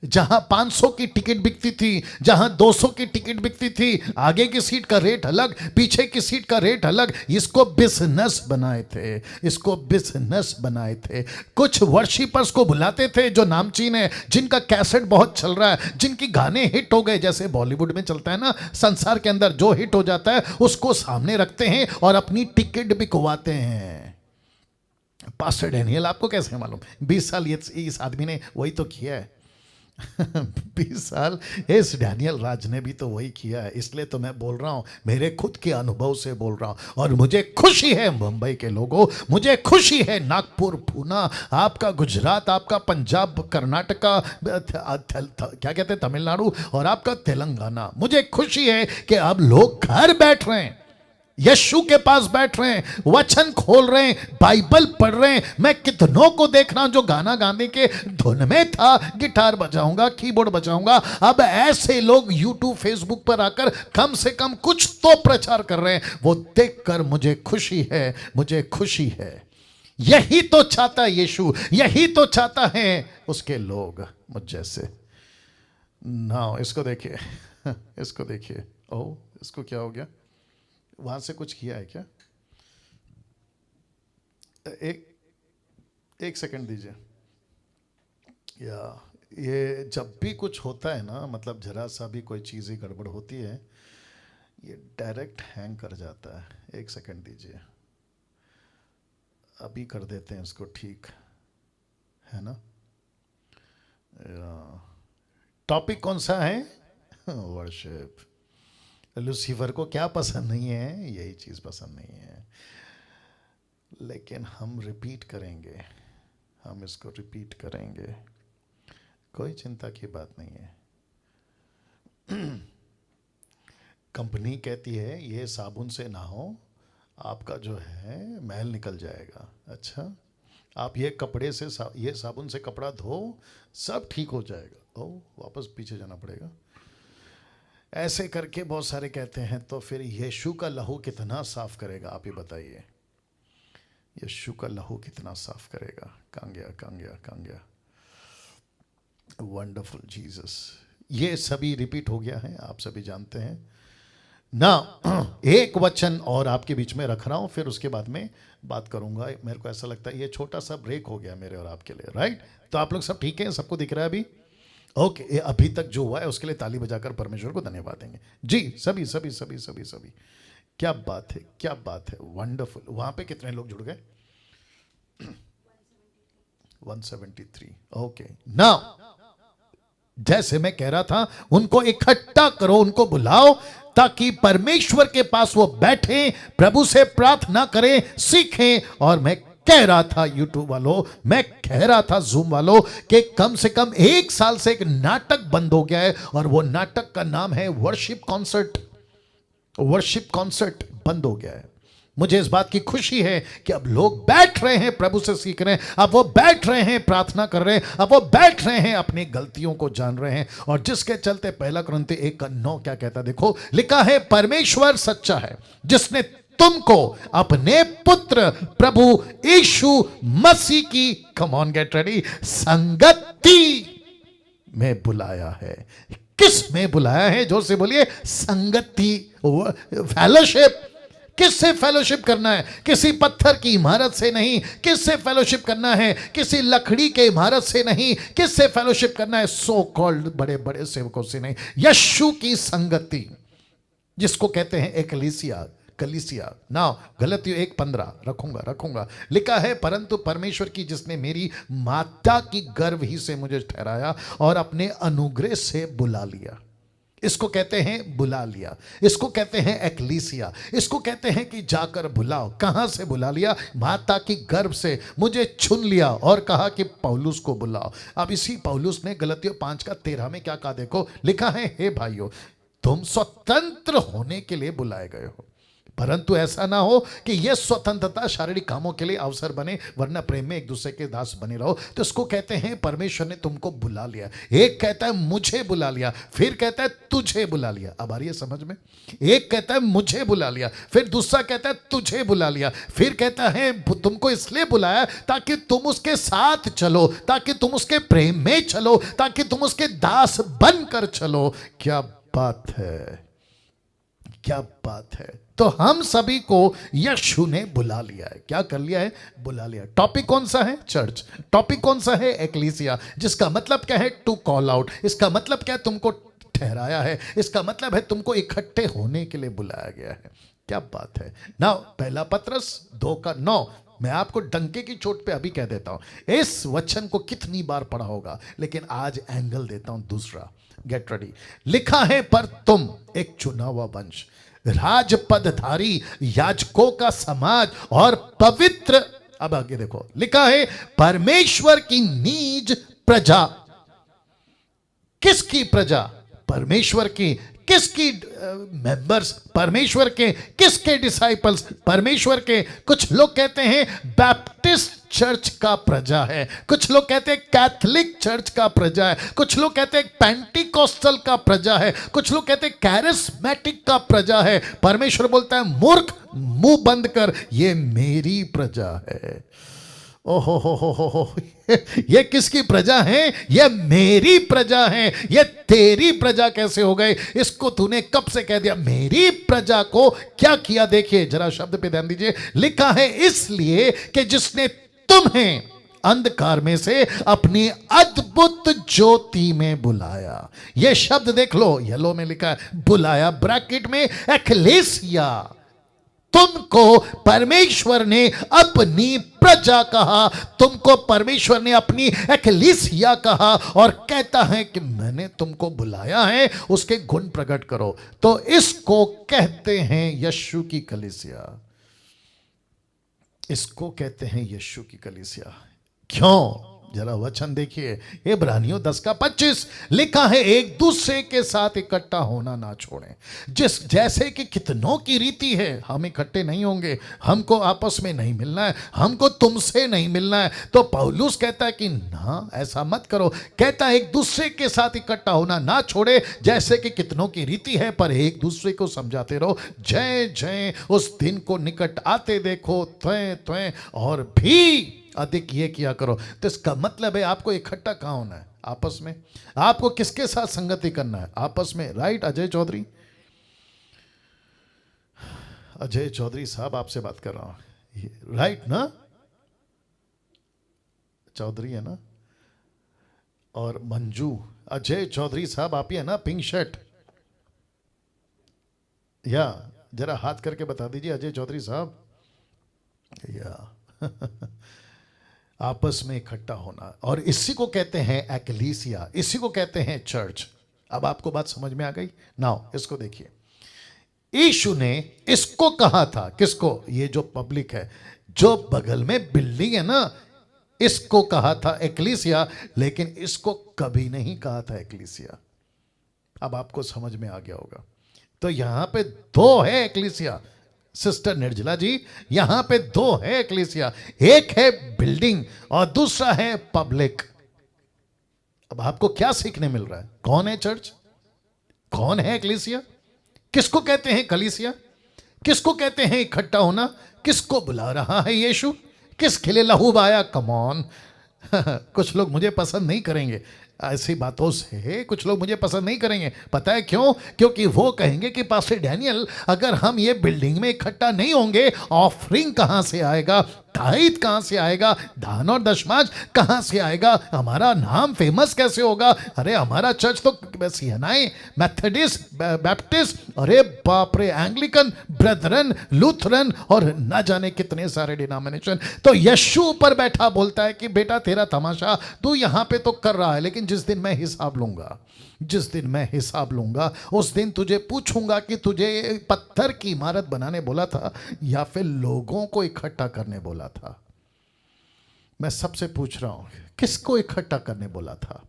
जहां 500 की टिकट बिकती थी, जहां 200 की टिकट बिकती थी, आगे की सीट का रेट अलग, पीछे की सीट का रेट अलग। इसको बिजनेस बनाए थे, इसको बिजनेस बनाए थे। कुछ वर्शिपर्स को बुलाते थे जो नामचीन है, जिनका कैसेट बहुत चल रहा है, जिनकी गाने हिट हो गए, जैसे बॉलीवुड में चलता है ना, संसार के अंदर जो हिट हो जाता है उसको सामने रखते हैं और अपनी टिकट बिकवाते हैं। पास्टर डैनियल आपको कैसे मालूम? 20 साल इस आदमी ने वही तो किया है। 20 साल। इस डैनियल राज ने भी तो वही किया है, इसलिए तो मैं बोल रहा हूं, मेरे खुद के अनुभव से बोल रहा हूं। और मुझे खुशी है मुंबई के लोगों, मुझे खुशी है नागपुर, पूना, आपका गुजरात, आपका पंजाब, कर्नाटका, क्या कहते हैं तमिलनाडु, और आपका तेलंगाना। मुझे खुशी है कि अब लोग घर बैठ रहे हैं, यीशु के पास बैठ रहे हैं, वचन खोल रहे हैं, बाइबल पढ़ रहे हैं। मैं कितनों को देख रहा हूं जो गाना गाने के धुन में था, गिटार बजाऊंगा, कीबोर्ड बजाऊंगा, अब ऐसे लोग यूट्यूब फेसबुक पर आकर कम से कम कुछ तो प्रचार कर रहे हैं। वो देखकर मुझे खुशी है, मुझे खुशी है। यही तो चाहता है यीशु, यही तो चाहता है उसके लोग मुझ जैसे। ना इसको देखिए, इसको देखिए। ओ इसको क्या हो गया? वहां से कुछ किया है क्या? एक सेकंड दीजिए। या ये जब भी कुछ होता है ना, मतलब जरा सा भी कोई चीज़ ही गड़बड़ होती है, ये डायरेक्ट हैंग कर जाता है। एक सेकंड दीजिए, अभी कर देते हैं इसको ठीक, है ना? टॉपिक कौन सा है? वर्शिप। लूसीफर को क्या पसंद नहीं है? यही चीज़ पसंद नहीं है, लेकिन हम रिपीट करेंगे, हम इसको रिपीट करेंगे, कोई चिंता की बात नहीं है। कंपनी कहती है ये साबुन से नहाओ, आपका जो है मैल निकल जाएगा। अच्छा, आप ये कपड़े से ये साबुन से कपड़ा धो, सब ठीक हो जाएगा। ओ वापस पीछे जाना पड़ेगा। ऐसे करके बहुत सारे कहते हैं। तो फिर यीशु का लहू कितना साफ करेगा, आप ही बताइए। यीशु का लहू कितना साफ करेगा? कहाँ गया, कहाँ गया, कहाँ गया? Wonderful Jesus. ये सभी रिपीट हो गया है, आप सभी जानते हैं ना। एक वचन और आपके बीच में रख रहा हूं, फिर उसके बाद में बात करूंगा। मेरे को ऐसा लगता है ये छोटा सा ब्रेक हो गया मेरे और आपके लिए, राइट? तो आप लोग सब ठीक है, सबको दिख रहा है अभी? ओके, ये अभी तक जो हुआ है उसके लिए ताली बजाकर परमेश्वर को धन्यवाद देंगे जी। सभी सभी सभी सभी सभी, क्या बात है, क्या बात है, वंडरफुल। वहां पे कितने लोग जुड़ गए? 173। ओके, नाउ जैसे मैं कह रहा था, उनको इकट्ठा करो, उनको बुलाओ, ताकि परमेश्वर के पास वो बैठे, प्रभु से प्रार्थना करें, सीखें। और मैं कह रहा था यूट्यूब वालों, मैं कह रहा था जूम वालों, कि कम से कम 1 साल से एक नाटक बंद हो गया है, और वो नाटक का नाम है वर्शिप कॉन्सर्ट। वर्शिप कॉन्सर्ट बंद हो गया है। मुझे इस बात की खुशी है कि अब लोग बैठ रहे हैं, प्रभु से सीख रहे हैं, अब वो बैठ रहे हैं, प्रार्थना कर रहे हैं, अब वो बैठ रहे हैं, अपनी गलतियों को जान रहे हैं। और जिसके चलते 1 कुरिन्थी 1:9 क्या कहता है? देखो, लिखा है, परमेश्वर सच्चा है जिसने तुमको अपने पुत्र प्रभु यीशु मसीह की, कम ऑन गेट रेडी, संगति में बुलाया है। किस में बुलाया है? जोर से बोलिए, संगति, फेलोशिप। किससे फेलोशिप करना है? किसी पत्थर की इमारत से नहीं। किससे फेलोशिप करना है? किसी लकड़ी के इमारत से नहीं। किससे फेलोशिप करना है? सो कॉल्ड बड़े बड़े सेवकों से नहीं। यीशु की संगति, जिसको कहते हैं एकलीसिया, कलीसिया। ना गलतियों 1:15 रखूंगा। लिखा है, परंतु परमेश्वर की जिसने मेरी माता की गर्भ ही से मुझे ठहराया और अपने अनुग्रह से बुला लिया। इसको कहते हैं बुला लिया, इसको कहते हैं एकलीसिया, इसको कहते हैं कि जाकर बुलाओ। कहां से बुला लिया? माता की गर्भ से मुझे चुन लिया और कहा कि पौलुस को बुलाओ। अब इसी पौलुस ने गलतियों 5:13 में क्या कहा? देखो, लिखा है, हे भाइयों, तुम स्वतंत्र होने के लिए बुलाए गए हो, परंतु ऐसा ना हो कि यह स्वतंत्रता शारीरिक कामों के लिए अवसर बने, वरना प्रेम में एक दूसरे के दास बने रहो। तो इसको कहते हैं परमेश्वर ने तुमको बुला लिया। एक कहता है मुझे बुला लिया, फिर कहता है तुझे बुला लिया। अब आ रही है समझ में? एक कहता है मुझे बुला लिया, फिर दूसरा कहता है तुझे बुला लिया, फिर कहता है तुमको इसलिए बुलाया ताकि तुम उसके साथ चलो, ताकि तुम उसके प्रेम में चलो, ताकि तुम उसके दास बनकर चलो। क्या बात है, क्या बात है। तो हम सभी को यीशु ने बुला लिया है। क्या कर लिया है? बुला लिया। टॉपिक कौन सा है? चर्च। टॉपिक कौन सा है? एकलीसिया, जिसका मतलब क्या है? To call out. इसका मतलब क्या है? तुमको ठहराया है। इसका मतलब है तुमको इकट्ठे होने के लिए बुलाया गया है। क्या बात है ना। 1 पत्रस 2:9, मैं आपको डंके की चोट पे अभी कह देता हूं, इस वचन को कितनी बार पढ़ा होगा, लेकिन आज एंगल देता हूं दूसरा। Get ready. लिखा है, पर तुम एक चुना हुआ वंश, राजपदधारी, याजकों का समाज और पवित्र। अब आगे देखो, लिखा है परमेश्वर की नीज प्रजा। किसकी प्रजा? परमेश्वर की। किसकी मेंबर्स? परमेश्वर के। किसके डिसाइपल्स? परमेश्वर के। कुछ लोग कहते हैं बैप्टिस्ट चर्च का प्रजा है, कुछ लोग कहते हैं कैथोलिक चर्च का प्रजा है, कुछ लोग कहते हैं पेंटिकोस्टल का प्रजा है, कुछ लोग कहते हैं कैरिस्मेटिक का प्रजा है। परमेश्वर बोलता है, मूर्ख, मुंह बंद कर, ये मेरी प्रजा है। ओहो हो, ये किसकी प्रजा है? ये मेरी प्रजा है। ये तेरी प्रजा कैसे हो गए? इसको तूने कब से कह दिया? मेरी प्रजा को क्या किया? देखिए जरा शब्द पे ध्यान दीजिए। लिखा है, इसलिए कि जिसने तुम्हें अंधकार में से अपनी अद्भुत ज्योति में बुलाया। ये शब्द देख लो, येलो में लिखा है बुलाया, ब्रैकेट में एक्लेसिया। तुमको परमेश्वर ने अपनी प्रजा कहा, तुमको परमेश्वर ने अपनी एक्लेसिया कहा, और कहता है कि मैंने तुमको बुलाया है, उसके गुण प्रकट करो। तो इसको कहते हैं यीशु की कलीसिया। इसको कहते हैं यीशु की कलीसिया। क्यों? जरा वचन देखिए, इब्रानियों 10:25 लिखा है, एक दूसरे के साथ इकट्ठा होना ना छोड़ें, जैसे कि कितनों की रीति है। हम इकट्ठे नहीं होंगे, हमको आपस में नहीं मिलना है, हमको तुमसे नहीं मिलना है। तो पौलुस कहता है कि ना, ऐसा मत करो। कहता है एक दूसरे के साथ इकट्ठा होना ना छोड़े, जैसे कि कितनों की रीति है, पर एक दूसरे को समझाते रहो, जय जय उस दिन को निकट आते देखो, त्वें त्वें और भी अधिक ये किया करो। तो इसका मतलब है आपको इकट्ठा कहाँ होना है? आपस में। आपको किसके साथ संगति करना है? आपस में। राइट अजय चौधरी? अजय चौधरी साहब आपसे बात कर रहा हूं, राइट ना? चौधरी है ना? और मंजू, अजय चौधरी साहब आप ही है ना? पिंक शर्ट, या जरा हाथ करके बता दीजिए अजय चौधरी साहब। या आपस में इकट्ठा होना, और इसी को कहते हैं एक्लेसिया, इसी को कहते हैं चर्च। अब आपको बात समझ में आ गई? नाउ इसको देखिए, यीशु ने इसको कहा था, किसको? ये जो पब्लिक है, जो बगल में बिल्डिंग है ना, इसको कहा था एक्लेसिया, लेकिन इसको कभी नहीं कहा था एक्लेसिया। अब आपको समझ में आ गया होगा। तो यहां पे दो है एक्लेसिया, सिस्टर निर्जला जी, यहां पे दो है एक्लेसिया, एक है बिल्डिंग और दूसरा है पब्लिक। अब आपको क्या सीखने मिल रहा है? कौन है चर्च? कौन है एक्लेसिया? किसको कहते हैं कलीसिया? किसको कहते हैं इकट्ठा होना? किसको बुला रहा है यीशु? किसके लिए लहू बहाया? Come on. कुछ लोग मुझे पसंद नहीं करेंगे ऐसी बातों से, कुछ लोग मुझे पसंद नहीं करेंगे। पता है क्यों? क्योंकि वो कहेंगे कि पास्टर डैनियल, अगर हम ये बिल्डिंग में इकट्ठा नहीं होंगे, ऑफरिंग कहां से आएगा? ताइद कहां से आएगा? दान और दशमांश कहां से आएगा? हमारा नाम फेमस कैसे होगा? अरे हमारा चर्च तो सीएनआई, मेथोडिस्ट, बैप्टिस्ट, अरे बाप रे, एंग्लिकन, ब्रदरन, लूथरन और न जाने कितने सारे डिनोमिनेशन। तो यीशु ऊपर बैठा बोलता है कि बेटा तेरा तमाशा तू यहां पे तो कर रहा है, लेकिन जिस दिन मैं हिसाब लूंगा, जिस दिन मैं हिसाब लूंगा, उस दिन तुझे पूछूंगा कि तुझे पत्थर की इमारत बनाने बोला था या फिर लोगों को इकट्ठा करने बोला था। मैं सबसे पूछ रहा हूं, किसको इकट्ठा करने बोला था?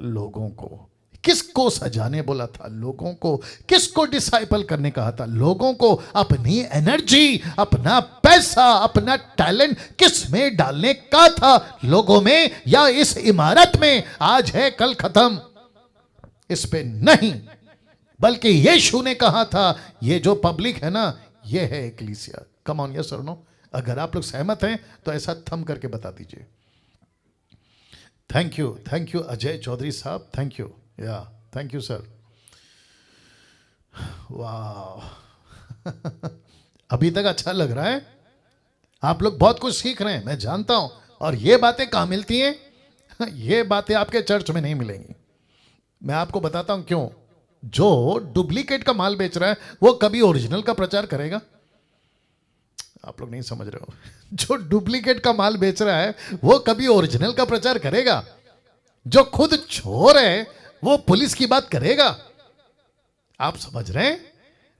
लोगों को। किसको सजाने बोला था? लोगों को। किसको डिसाइपल करने कहा था? लोगों को। अपनी एनर्जी, अपना पैसा, अपना टैलेंट किस में डालने का था? लोगों में या इस इमारत में? आज है कल खत्म, इस पे नहीं। बल्कि यीशु ने कहा था, ये जो पब्लिक है ना, ये है एक्लीसिया। कम ऑन, यस और नो? अगर आप लोग सहमत हैं तो ऐसा थम करके बता दीजिए। थैंक यू अजय चौधरी साहब, थैंक यू, या थैंक यू सर। वाह अभी तक अच्छा लग रहा है, आप लोग बहुत कुछ सीख रहे हैं, मैं जानता हूं। और ये बातें कहां मिलती हैं? ये बातें आपके चर्च में नहीं मिलेंगी। मैं आपको बताता हूं क्यों। जो डुप्लीकेट का माल बेच रहा है वो कभी ओरिजिनल का प्रचार करेगा? आप लोग नहीं समझ रहे हो। जो डुप्लीकेट का माल बेच रहा है वो कभी ओरिजिनल का प्रचार करेगा? जो खुद चोर है वो पुलिस की बात करेगा? आप समझ रहे हैं?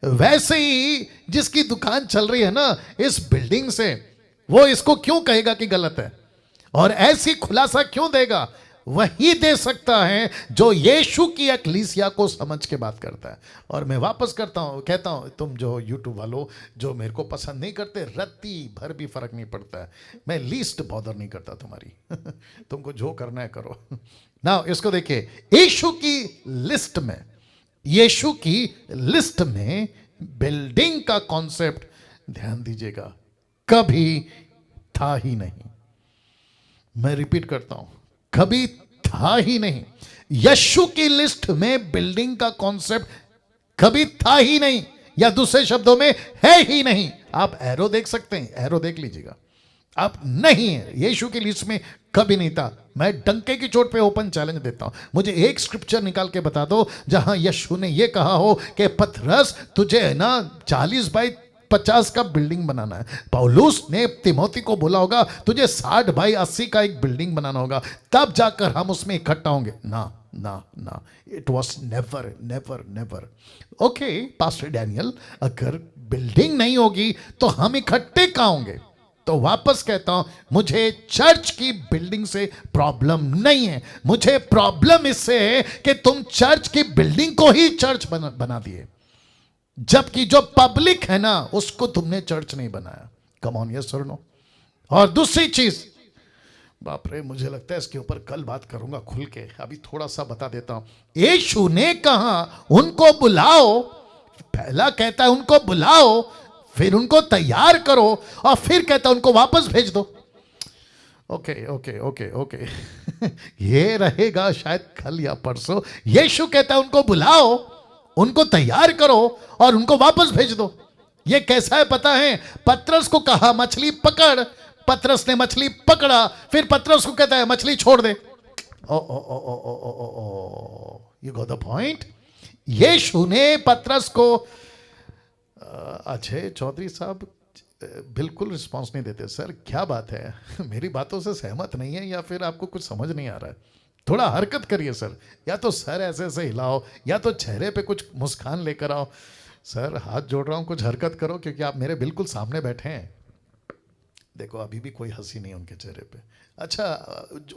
वैसे ही जिसकी दुकान चल रही है ना इस बिल्डिंग से, वो इसको क्यों कहेगा कि गलत है, और ऐसी खुलासा क्यों देगा? वही दे सकता है जो यीशु की एकलीसिया को समझ के बात करता है। और मैं वापस कहता हूं, तुम जो यूट्यूब वालों जो मेरे को पसंद नहीं करते, रत्ती भर भी फर्क नहीं पड़ता है, मैं लीस्ट बॉदर नहीं करता तुम्हारी। तुमको जो करना है करो ना। इसको देखिए, यीशु की लिस्ट में बिल्डिंग का कॉन्सेप्ट, ध्यान दीजिएगा, कभी था ही नहीं। मैं रिपीट करता हूं, कभी था ही नहीं। यीशु की लिस्ट में बिल्डिंग का कॉन्सेप्ट कभी था ही नहीं, या दूसरे शब्दों में है ही नहीं। आप एरो देख सकते हैं, एरो देख लीजिएगा, आप नहीं है, यीशु की लिस्ट में कभी नहीं था। मैं डंके की चोट पे ओपन चैलेंज देता हूं, मुझे एक स्क्रिप्चर निकाल के बता दो जहां यीशु ने यह कहा हो कि पतरस तुझे है ना 40 बाई 50 का बिल्डिंग बनाना है। पौलुस ने तिमोथी को बोला होगा तुझे 60 बाई 80 का एक बिल्डिंग बनाना होगा, तब जाकर हम उसमें इकट्ठा होंगे। ना ना ना, it was never never never. Okay pastor Daniel, अगर बिल्डिंग नहीं होगी तो हम इकट्ठे कहां होंगे? तो वापस कहता हूं, मुझे चर्च की बिल्डिंग से प्रॉब्लम नहीं है, मुझे प्रॉब्लम इससे है कि तुम चर्च की बिल्डिंग को ही चर्च बना दिए, जबकि जो पब्लिक है ना उसको तुमने चर्च नहीं बनाया। कम ऑन, यस और नो? और दूसरी चीज, बाप रे, मुझे लगता है इसके ऊपर कल बात करूंगा खुल के, अभी थोड़ा सा बता देता हूं। यीशु ने कहा उनको बुलाओ, पहला कहता है उनको बुलाओ, फिर उनको तैयार करो, और फिर कहता है उनको वापस भेज दो। Okay okay okay okay. ये रहेगा शायद कल या परसों। यीशु कहता है उनको बुलाओ, उनको तैयार करो और उनको वापस भेज दो। ये कैसा है पता है? पतरस को कहा मछली पकड़, पतरस ने मछली पकड़ा, फिर पतरस को कहता है मछली छोड़ दे। ओ ओ ओ ओ ओ ओ ओ, यू गॉट द पॉइंट। यीशु ने पतरस को, अजय चौधरी साहब बिल्कुल रिस्पांस नहीं देते। सर क्या बात है, मेरी बातों से सहमत नहीं है या फिर आपको कुछ समझ नहीं आ रहा है? थोड़ा हरकत करिए सर, या तो सर ऐसे ऐसे हिलाओ, या तो चेहरे पे कुछ मुस्कान लेकर आओ। सर हाथ जोड़ रहा हूँ, कुछ हरकत करो, क्योंकि आप मेरे बिल्कुल सामने बैठे हैं। देखो अभी भी कोई हंसी नहीं उनके चेहरे पे। अच्छा,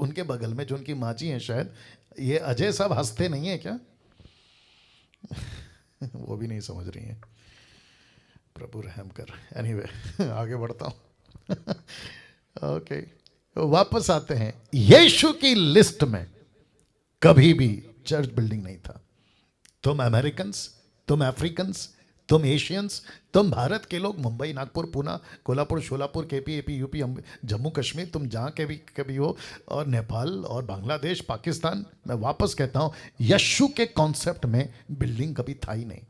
उनके बगल में जो उनकी माँ जी हैं शायद, ये अजय साहब हंसते नहीं है क्या? वो भी नहीं समझ रही हैं। प्रभु रहम कर। एनीवे आगे बढ़ता हूँ। ओके, वापस आते हैं। यीशु की लिस्ट में कभी भी चर्च बिल्डिंग नहीं था। तुम अमेरिकन्स, तुम अफ्रीकन्स, तुम एशियंस, तुम भारत के लोग, Mumbai, Nagpur, Poona, Kolhapur, Sholapur, KP, AP, UP, Jammu Kashmir, तुम जहाँ के भी कभी हो, और नेपाल और बांग्लादेश, पाकिस्तान, मैं वापस कहता हूँ यीशु के कॉन्सेप्ट में बिल्डिंग कभी था ही नहीं।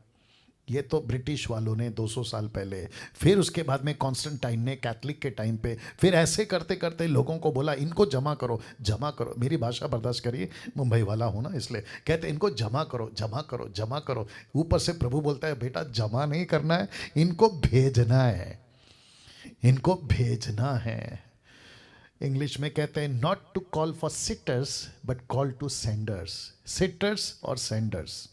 ये तो ब्रिटिश वालों ने 200 साल पहले, फिर उसके बाद में कॉन्स्टेंटाइन ने कैथलिक के टाइम पे, फिर ऐसे करते करते लोगों को बोला इनको जमा करो, जमा करो। मेरी भाषा बर्दाश्त करिए, मुंबई वाला हूँ ना, इसलिए कहते इनको जमा करो, जमा करो, जमा करो। ऊपर से प्रभु बोलता है बेटा जमा नहीं करना है, इनको भेजना है, इनको भेजना है। इंग्लिश में कहते हैं not to call for sitters but call to senders. Sitters और सेंडर्स,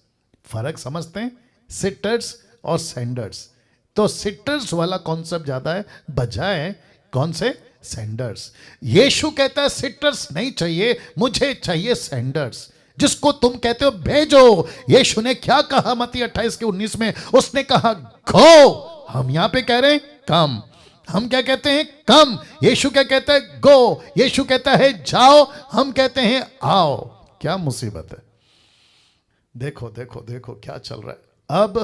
फर्क समझते हैं? सिटर्स और सेंडर्स। तो सिटर्स वाला कॉन्सेप्ट ज्यादा है बजाय कौन से? सेंडर्स। यीशु कहता है सिटर्स नहीं चाहिए, मुझे चाहिए सेंडर्स, जिसको तुम कहते हो भेजो। यीशु ने क्या कहा मत्ती 28:19 में? उसने कहा गो। हम यहां पे कह रहे हैं कम। हम क्या कहते हैं? कम। यीशु क्या कहता है? गो। यीशु कहता है जाओ, हम कहते हैं आओ। क्या मुसीबत है? देखो देखो देखो क्या चल रहा है। अब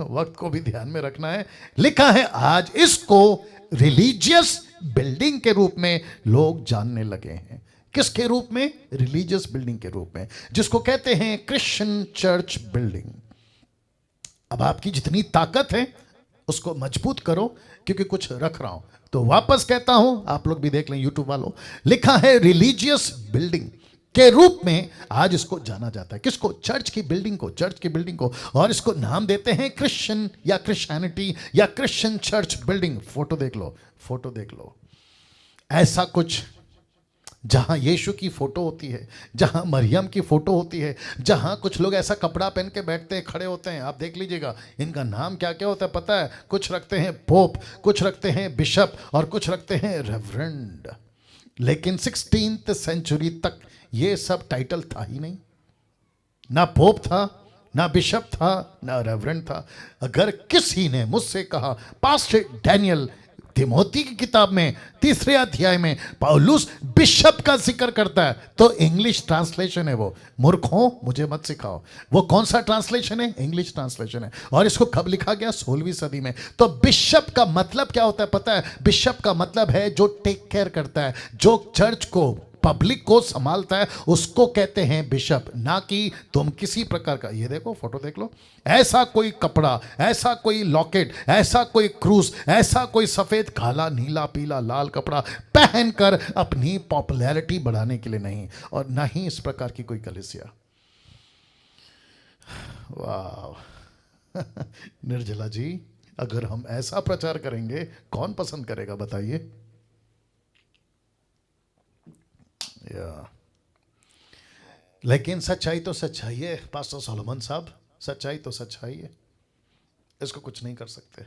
वक्त को भी ध्यान में रखना है। लिखा है आज इसको रिलीजियस बिल्डिंग के रूप में लोग जानने लगे हैं। किसके रूप में? रिलीजियस बिल्डिंग के रूप में, जिसको कहते हैं क्रिश्चियन चर्च बिल्डिंग। अब आपकी जितनी ताकत है उसको मजबूत करो, क्योंकि कुछ रख रहा हूं। तो वापस कहता हूं, आप लोग भी देख लें यूट्यूब वालों, लिखा है रिलीजियस बिल्डिंग। के रूप में आज इसको जाना जाता है। किसको? चर्च की बिल्डिंग को, चर्च की बिल्डिंग को। और इसको नाम देते हैं क्रिश्चियन या क्रिश्चियनिटी या क्रिश्चियन चर्च बिल्डिंग। फोटो देख लो, फोटो देख लो, ऐसा कुछ जहां यीशु की फोटो होती है, जहां मरियम की फोटो होती है, जहां कुछ लोग ऐसा कपड़ा पहन के बैठते हैं, खड़े होते हैं। आप देख लीजिएगा इनका नाम क्या क्या होता है पता है? कुछ रखते हैं पोप, कुछ रखते हैं बिशप और कुछ रखते हैं रेवरेंड। लेकिन 16th सेंचुरी तक ये सब टाइटल था ही नहीं। ना पोप था, ना बिशप था, ना रेवरेंड था। अगर किसी ने मुझसे कहा पास्टर डैनियल, तिमोथी की किताब में 3 अध्याय में पौलुस बिशप का जिक्र करता है, तो इंग्लिश ट्रांसलेशन है वो। मूर्खों, मुझे मत सिखाओ। वो कौन सा ट्रांसलेशन है? इंग्लिश ट्रांसलेशन है। और इसको कब लिखा गया? 16वीं सदी में। तो बिशप का मतलब क्या होता है पता है? बिशप का मतलब है जो टेक केयर करता है, जो चर्च को, पब्लिक को संभालता है, उसको कहते हैं बिशप। ना कि तुम किसी प्रकार का, ये देखो फोटो देख लो, ऐसा कोई कपड़ा, ऐसा कोई लॉकेट, ऐसा कोई क्रूस, ऐसा कोई सफेद, काला, नीला, पीला, लाल कपड़ा पहनकर अपनी पॉपुलैरिटी बढ़ाने के लिए नहीं, और ना ही इस प्रकार की कोई कलीसिया। वाह निर्जला जी, अगर हम ऐसा प्रचार करेंगे कौन पसंद करेगा बताइए? लेकिन सच्चाई तो सच्चाई है पास्टर सोलोमन साहब, सच्चाई तो सच्चाई है, इसको कुछ नहीं कर सकते।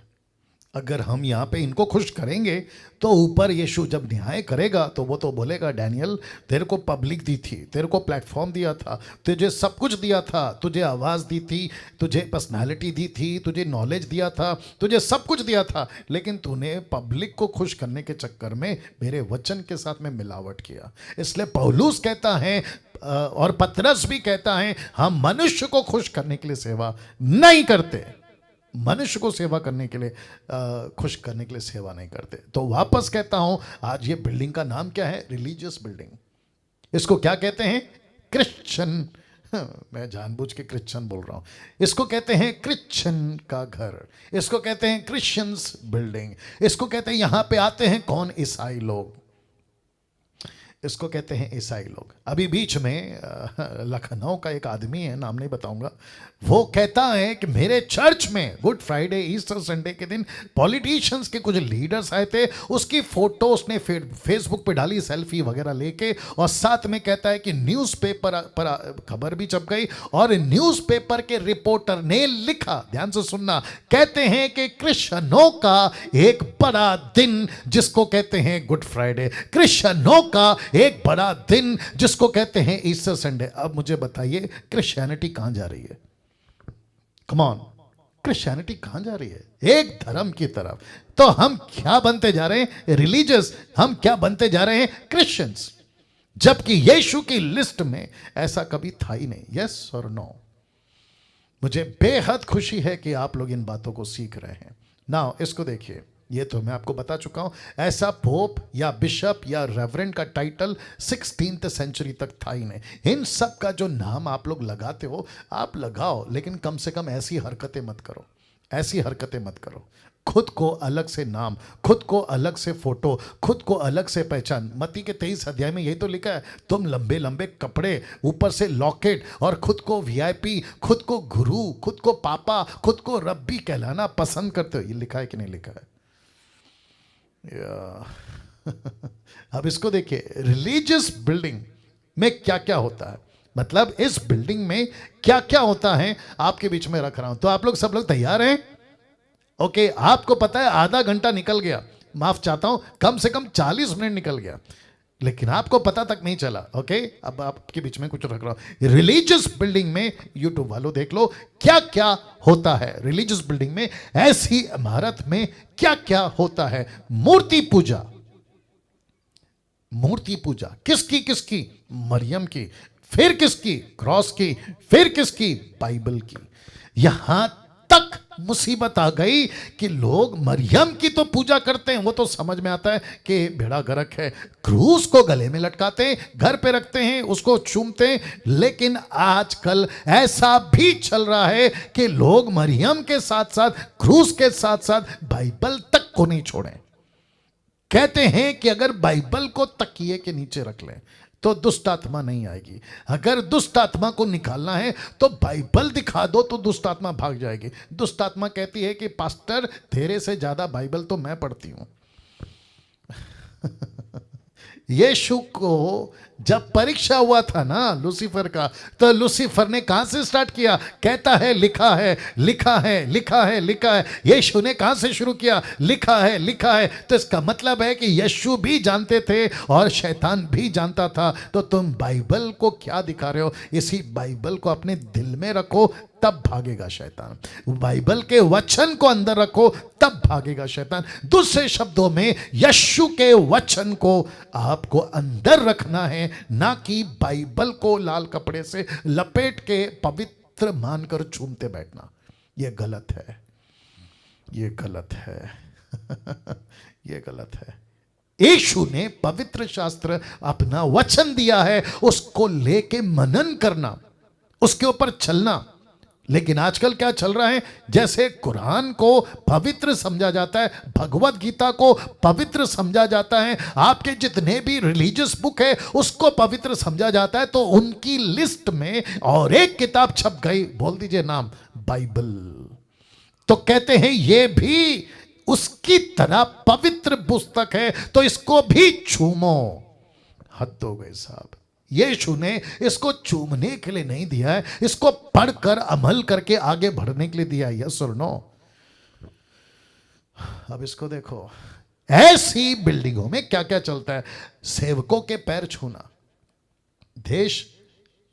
अगर हम यहाँ पे इनको खुश करेंगे तो ऊपर यीशु जब न्याय करेगा तो वो तो बोलेगा डैनियल, तेरे को पब्लिक दी थी, तेरे को प्लेटफॉर्म दिया था, तुझे सब कुछ दिया था, तुझे आवाज़ दी थी, तुझे पर्सनालिटी दी थी, तुझे नॉलेज दिया था, तुझे सब कुछ दिया था, लेकिन तूने पब्लिक को खुश करने के चक्कर में मेरे वचन के साथ में मिलावट किया। इसलिए पौलुस कहता है और पतरस भी कहता है, हम मनुष्य को खुश करने के लिए सेवा नहीं करते, मनुष्य को सेवा करने के लिए, खुश करने के लिए सेवा नहीं करते। तो वापस कहता हूं, आज ये बिल्डिंग का नाम क्या है? Religious building. इसको क्या कहते हैं? क्रिश्चियन। मैं जानबूझ के क्रिश्चियन बोल रहा हूं। इसको कहते हैं क्रिश्चियन का घर, इसको कहते हैं क्रिश्चियंस बिल्डिंग, इसको कहते हैं, यहां पे आते हैं कौन? ईसाई लोग, इसको कहते हैं ईसाई लोग। अभी बीच में लखनऊ का एक आदमी है, नाम नहीं बताऊंगा, वो कहता है कि मेरे चर्च में गुड फ्राइडे, ईस्टर संडे के दिन पॉलिटिशियंस के कुछ लीडर्स आए थे, उसकी फोटो उसने फेसबुक पे डाली, सेल्फी वगैरह लेके, और साथ में कहता है कि न्यूज़पेपर पर खबर भी छप गई और न्यूज़पेपर के रिपोर्टर ने लिखा, ध्यान से सुनना, कहते हैं कि क्रिश्चियनों का एक बड़ा दिन जिसको कहते हैं गुड फ्राइडे, क्रिश्चियनों का एक बड़ा दिन जिसको कहते हैं ईस्टर संडे। अब मुझे बताइए क्रिश्चियनिटी कहां जा रही है? कम ऑन, क्रिश्चियनिटी कहां जा रही है? एक धर्म की तरफ। तो हम क्या बनते जा रहे हैं? रिलीजियस। हम क्या बनते जा रहे हैं? क्रिश्चियंस। जबकि यीशु की लिस्ट में ऐसा कभी था ही नहीं। यस और नो? मुझे बेहद खुशी है कि आप लोग इन बातों को सीख रहे हैं। नाउ इसको देखिए, ये तो मैं आपको बता चुका हूं, ऐसा पोप या बिशप या रेवरेंड का टाइटल 16th सेंचुरी तक था ही नहीं। इन सब का जो नाम आप लोग लगाते हो, आप लगाओ, लेकिन कम से कम ऐसी हरकतें मत करो, ऐसी हरकतें मत करो। खुद को अलग से नाम, खुद को अलग से फोटो, खुद को अलग से पहचान। मत्ती के 23 अध्याय में यही तो लिखा है, तुम लंबे लंबे कपड़े, ऊपर से लॉकेट, और खुद को वीआईपी, खुद को गुरु, खुद को पापा, खुद को रब्बी कहलाना पसंद करते हो। ये लिखा है कि नहीं लिखा है? अब इसको देखिए, रिलीजियस बिल्डिंग में क्या क्या होता है, मतलब इस बिल्डिंग में क्या क्या होता है, आपके बीच में रख रहा हूं। तो आप लोग सब लोग तैयार हैं? ओके, आपको पता है आधा घंटा निकल गया, माफ चाहता हूं, कम से कम 40 मिनट निकल गया, लेकिन आपको पता तक नहीं चला। ओके, अब आपके बीच में कुछ रख रहा हूं। रिलीजियस बिल्डिंग में, यूट्यूब वालों देख लो क्या क्या होता है रिलीजियस बिल्डिंग में, ऐसी इमारत में क्या क्या होता है। मूर्ति पूजा, मूर्ति पूजा किसकी किसकी? मरियम की, फिर किसकी? क्रॉस की, फिर किसकी? बाइबल की। यहां तक मुसीबत आ गई कि लोग मरियम की तो पूजा करते हैं, वो तो समझ में आता है कि भेड़ा गरक है, क्रूस को गले में लटकाते हैं, घर पे रखते हैं, उसको चूमते हैं। लेकिन आजकल ऐसा भी चल रहा है कि लोग मरियम के साथ साथ, क्रूस के साथ साथ बाइबल तक को नहीं छोड़ें। कहते हैं कि अगर बाइबल को तकिए के नीचे रख लें तो दुष्ट आत्मा नहीं आएगी। अगर दुष्ट आत्मा को निकालना है तो बाइबल दिखा दो तो दुष्ट आत्मा भाग जाएगी। दुष्ट आत्मा कहती है कि पास्टर तेरे से ज्यादा बाइबल तो मैं पढ़ती हूं। यीशु को जब परीक्षा हुआ था ना लूसीफर का, तो लूसीफर ने कहां से स्टार्ट किया? कहता है लिखा है, लिखा है, लिखा है, लिखा है। यीशु ने कहां से शुरू किया? लिखा है, लिखा है। तो इसका मतलब है कि यीशु भी जानते थे और शैतान भी जानता था। तो तुम बाइबल को क्या दिखा रहे हो? इसी बाइबल को अपने दिल में रखो, तब भागेगा शैतान। बाइबल के वचन को अंदर रखो, तब भागेगा शैतान। दूसरे शब्दों में यीशु के वचन को आपको अंदर रखना है, ना कि बाइबल को लाल कपड़े से लपेट के पवित्र मानकर चूमते बैठना। यह गलत है, यह गलत है। यह गलत है। यीशु ने पवित्र शास्त्र अपना वचन दिया है, उसको लेके मनन करना, उसके ऊपर चलना। लेकिन आजकल क्या चल रहा है? जैसे कुरान को पवित्र समझा जाता है, भगवत गीता को पवित्र समझा जाता है, आपके जितने भी रिलीजियस बुक है उसको पवित्र समझा जाता है, तो उनकी लिस्ट में और एक किताब छप गई, बोल दीजिए नाम, बाइबल। तो कहते हैं ये भी उसकी तरह पवित्र पुस्तक है, तो इसको भी चूमो। हद हो गई साहब। यीशु ने इसको चूमने के लिए नहीं दिया है, इसको पढ़कर अमल करके आगे बढ़ने के लिए दिया है। यस और नो? अब इसको देखो, ऐसी बिल्डिंगों में क्या क्या चलता है? सेवकों के पैर छूना, देश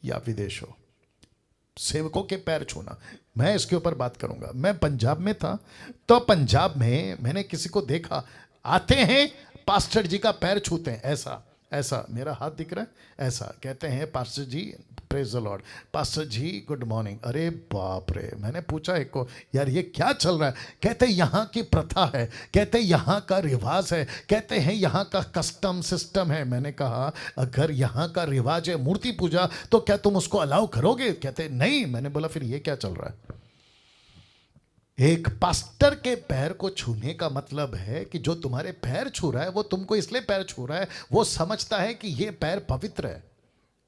या विदेश हो, सेवकों के पैर छूना। मैं इसके ऊपर बात करूंगा। मैं पंजाब में था, तो पंजाब में मैंने किसी को देखा, आते हैं पास्टर जी का पैर छूते हैं, ऐसा ऐसा, मेरा हाथ दिख रहा है, ऐसा कहते हैं pastor ji praise the Lord, pastor ji good morning. अरे बाप रे! मैंने पूछा एक को, यार ये क्या चल रहा है? कहते यहाँ की प्रथा है, कहते यहाँ का रिवाज है, कहते हैं यहाँ का कस्टम सिस्टम है। मैंने कहा अगर यहाँ का रिवाज है मूर्ति पूजा, तो क्या तुम उसको अलाउ करोगे? कहते नहीं। मैंने बोला फिर ये क्या चल रहा है? एक पास्टर के पैर को छूने का मतलब है कि जो तुम्हारे पैर छू रहा है वो तुमको इसलिए पैर छू रहा है, वो समझता है कि ये पैर पवित्र है,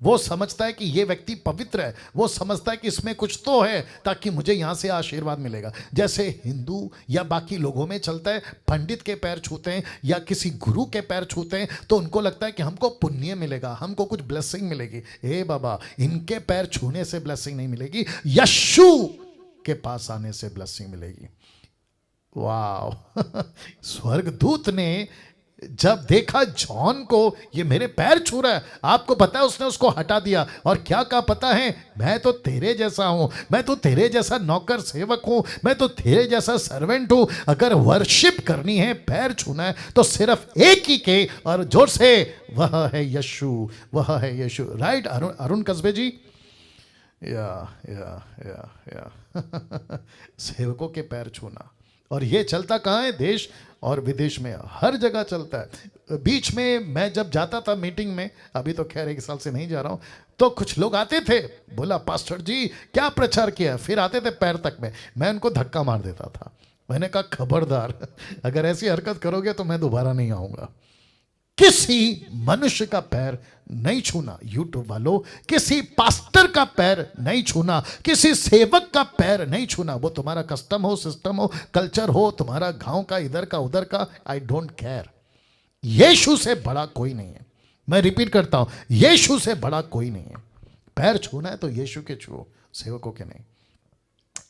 वो समझता है कि ये व्यक्ति पवित्र है, वो समझता है कि इसमें कुछ तो है ताकि मुझे यहां से आशीर्वाद मिलेगा। जैसे हिंदू या बाकी लोगों में चलता है, पंडित के पैर छूते हैं या किसी गुरु के पैर छूते हैं तो उनको लगता है कि हमको पुण्य मिलेगा, हमको कुछ ब्लेसिंग मिलेगी। ए बाबा, इनके पैर छूने से ब्लेसिंग नहीं मिलेगी, यीशु के पास आने से ब्लेसिंग मिलेगी। वाह! स्वर्गदूत ने जब देखा जॉन को, ये मेरे पैर छू रहा है, आपको पता है उसने उसको हटा दिया और क्या कहा पता है? मैं तो तेरे जैसा हूं, मैं तो तेरे जैसा नौकर सेवक हूं, मैं तो तेरे जैसा सर्वेंट हूं। अगर वर्शिप करनी है, पैर छूना है, तो सिर्फ एक ही के, और जोर से, वह है यीशु, वह है यीशु। राइट अरुण कस्बे जी? या सेवकों के पैर छूना। और ये चलता कहाँ है? देश और विदेश में, हर जगह चलता है। बीच में मैं जब जाता था मीटिंग में, अभी तो खैर 1 साल से नहीं जा रहा हूँ, तो कुछ लोग आते थे, बोला पास्टर जी क्या प्रचार किया, फिर आते थे पैर तक में, मैं उनको धक्का मार देता था। मैंने कहा खबरदार, अगर ऐसी हरकत करोगे तो मैं दोबारा नहीं आऊँगा। किसी मनुष्य का पैर नहीं छूना, यूट्यूब वालों, किसी पास्टर का पैर नहीं छूना, किसी सेवक का पैर नहीं छूना। वो तुम्हारा कस्टम हो, सिस्टम हो, कल्चर हो, तुम्हारा गांव का, इधर का, उधर का, आई डोंट केयर। यीशु से बड़ा कोई नहीं है। मैं रिपीट करता हूं, यीशु से बड़ा कोई नहीं है। पैर छूना है तो यीशु के छुओ, सेवकों के नहीं।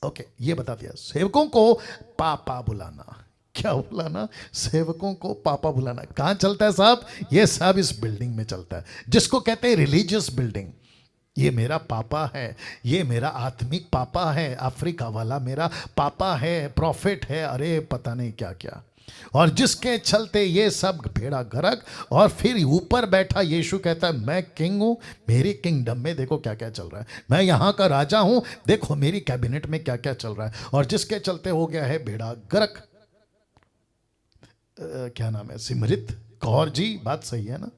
ओके, ये बता दिया। सेवकों को पापा बुलाना, क्या बुलाना? सेवकों को पापा बुलाना। कहां चलता है साहब? ये सब इस बिल्डिंग में चलता है, जिसको कहते हैं रिलीजियस बिल्डिंग। ये मेरा पापा है, ये मेरा आत्मिक पापा है, अफ्रीका वाला मेरा पापा है, प्रॉफिट है, अरे पता नहीं क्या क्या। और जिसके चलते ये सब भेड़ा गरक। और फिर ऊपर बैठा यीशु कहता है मैं किंग हूं, मेरी किंगडम में देखो क्या क्या चल रहा है, मैं यहां का राजा हूं, देखो मेरी कैबिनेट में क्या क्या चल रहा है। और जिसके चलते हो गया है भेड़ा गरक। क्या नाम है? सिमरित कौर जी, बात सही है ना?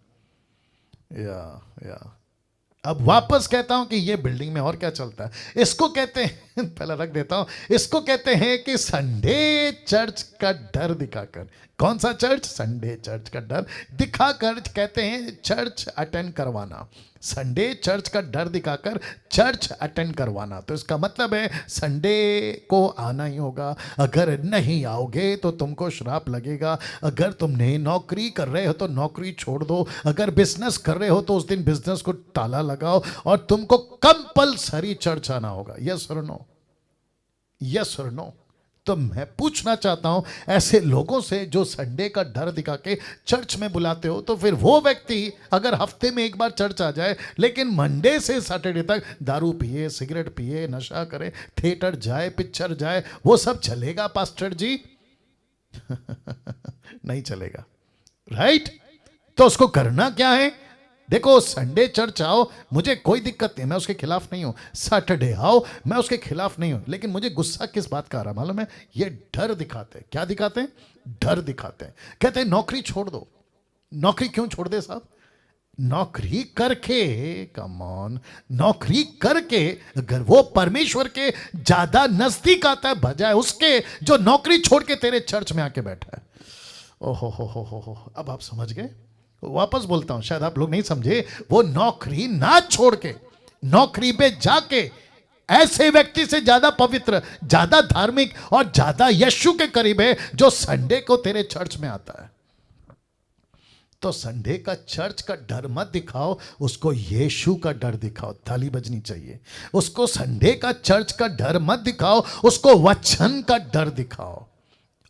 या अब वापस कहता हूं कि ये बिल्डिंग में और क्या चलता है। इसको कहते हैं पहले रख देता हूं, इसको कहते हैं कि संडे चर्च का डर दिखाकर। कौन सा चर्च? संडे चर्च का डर दिखाकर कहते हैं चर्च अटेंड करवाना। संडे चर्च का डर दिखाकर चर्च अटेंड करवाना। तो इसका मतलब है संडे को आना ही होगा। अगर नहीं आओगे तो तुमको श्राप लगेगा। अगर तुम नई नौकरी कर रहे हो तो नौकरी छोड़ दो। अगर बिजनेस कर रहे हो तो उस दिन बिजनेस को ताला लगाओ और तुमको कंपलसरी चर्च आना होगा। यस और नो? यस और नो? तो मैं पूछना चाहता हूं ऐसे लोगों से जो संडे का डर दिखा के चर्च में बुलाते हो, तो फिर वो व्यक्ति अगर हफ्ते में एक बार चर्च आ जाए लेकिन मंडे से सैटरडे तक दारू पिए, सिगरेट पिए, नशा करे, थिएटर जाए, पिक्चर जाए, वो सब चलेगा पास्टर जी? नहीं चलेगा, राइट? तो उसको करना क्या है? देखो, संडे चर्च आओ, मुझे कोई दिक्कत नहीं, मैं उसके खिलाफ नहीं हूं। सैटरडे आओ, मैं उसके खिलाफ नहीं हूं। लेकिन मुझे गुस्सा किस बात का आ रहा मालूम है? ये डर दिखाते हैं। क्या दिखाते हैं? डर दिखाते हैं। कहते हैं नौकरी छोड़ दो। नौकरी क्यों छोड़ दे साहब? नौकरी करके, कम ऑन, नौकरी करके अगर वो परमेश्वर के ज्यादा नजदीक आता है बजाय उसके जो नौकरी छोड़ के तेरे चर्च में आके बैठा है। ओहो हो, अब आप समझ गए? वापस बोलता हूं, शायद आप लोग नहीं समझे। वो नौकरी ना छोड़ के नौकरी पे जाके ऐसे व्यक्ति से ज्यादा पवित्र, ज्यादा धार्मिक और ज्यादा यीशु के करीब है जो संडे को तेरे चर्च में आता है। तो संडे का चर्च का डर मत दिखाओ, उसको यीशु का डर दिखाओ। ताली बजनी चाहिए। उसको संडे का चर्च का डर मत दिखाओ, उसको वचन का डर दिखाओ।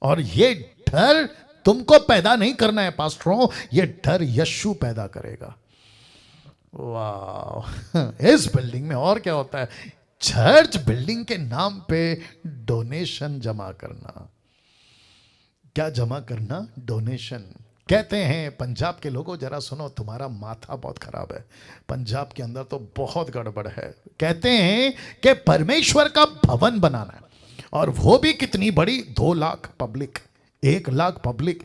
और ये डर तुमको पैदा नहीं करना है पास्टरों, ये डर यीशु पैदा करेगा। वाह! इस बिल्डिंग में और क्या होता है? चर्च बिल्डिंग के नाम पे डोनेशन जमा करना। क्या जमा करना? डोनेशन। कहते हैं पंजाब के लोगों, जरा सुनो, तुम्हारा माथा बहुत खराब है। पंजाब के अंदर तो बहुत गड़बड़ है। कहते हैं कि परमेश्वर का भवन बनाना है, और वो भी कितनी बड़ी? 2 lakh public, 1 lakh public,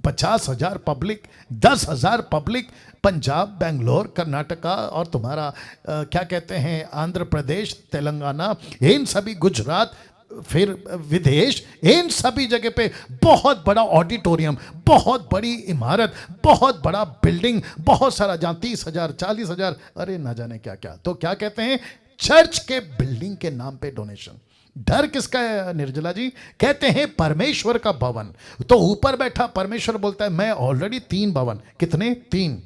50,000 public, 10,000 public. Punjab, Bangalore, Karnataka और तुम्हारा क्या कहते हैं, आंध्र प्रदेश, तेलंगाना, इन सभी, गुजरात, फिर विदेश, इन सभी जगह पे बहुत बड़ा ऑडिटोरियम, बहुत बड़ी इमारत, बहुत बड़ा बिल्डिंग, बहुत सारा, जहां 30,000, 40,000, अरे ना जाने क्या क्या। तो क्या कहते हैं? चर्च के बिल्डिंग के नाम पे डोनेशन। डर किसका है निर्जला जी? कहते हैं परमेश्वर का भवन। तो ऊपर बैठा परमेश्वर बोलता है मैं ऑलरेडी 3 भवन। कितने? 3।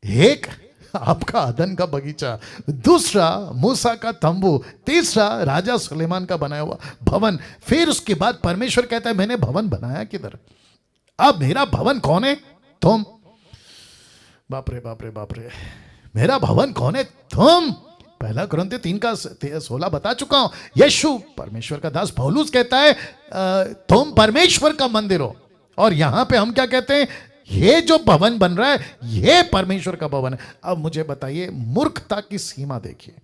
एक आपका अदन का बगीचा, दूसरा मूसा का तंबू, तीसरा राजा सुलेमान का बनाया हुआ भवन। फिर उसके बाद परमेश्वर कहता है मैंने भवन बनाया किधर? अब मेरा भवन कौन है? तुम। बाप रे बाप रे बाप रे, मेरा भवन कौन है? तुम। 1 कुरिन्थियों 3:16 बता चुका हूं। यीशु परमेश्वर का दास पौलुस कहता है तुम परमेश्वर का मंदिर हो। और यहां पे हम क्या कहते हैं? ये जो भवन बन रहा है ये परमेश्वर का भवन है। अब मुझे बताइए, मूर्खता की सीमा देखिए,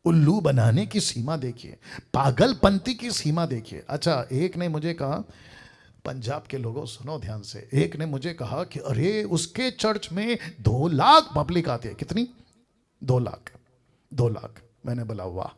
उल्लू बनाने की सीमा देखिए, पागलपंती की सीमा देखिए। अच्छा, एक ने मुझे कहा, पंजाब के लोगों सुनो ध्यान से, एक ने मुझे कहा कि अरे उसके चर्च में 2 लाख पब्लिक आती है। कितनी? 2 लाख। 2 लाख। मैंने बोला वाह।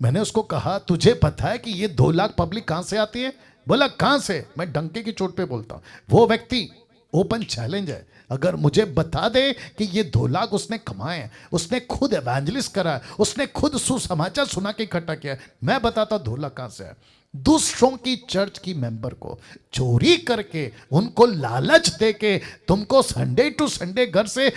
मैंने उसको कहा तुझे पता है कि ये 2 लाख पब्लिक कहां से आती है? बोला कहां से? मैं डंके की चोट पे बोलता हूं। वो व्यक्ति, ओपन चैलेंज है, अगर मुझे बता दे कि ये 2 लाख उसने कमाए हैं, उसने खुद एवेंजलिस्ट करा है, उसने खुद सुसमाचार सुना के इकट्ठा किया है, मैं बताता 2 लाख कहां से है। दूसरों की चर्च की मेंबर को चोरी करके, उनको लालच दे के, तुमको संडे टू संडे घर से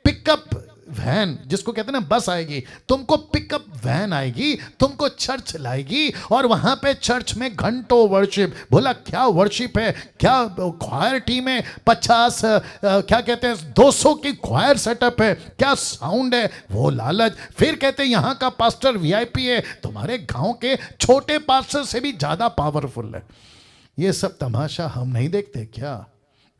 पिकअप वैन, जिसको कहते हैं ना बस आएगी, तुमको पिकअप वैन आएगी, तुमको चर्च लाएगी, और वहां पे चर्च में घंटों वर्शिप। बोला क्या वर्शिप है, क्या क्वायर टीम है, 50 क्या कहते हैं 200 की क्वायर सेटअप है, क्या साउंड है, वो लालच। फिर कहते हैं यहां का पास्टर वीआईपी है, तुम्हारे गांव के छोटे पास्टर से भी ज्यादा पावरफुल है। ये सब तमाशा हम नहीं देखते क्या?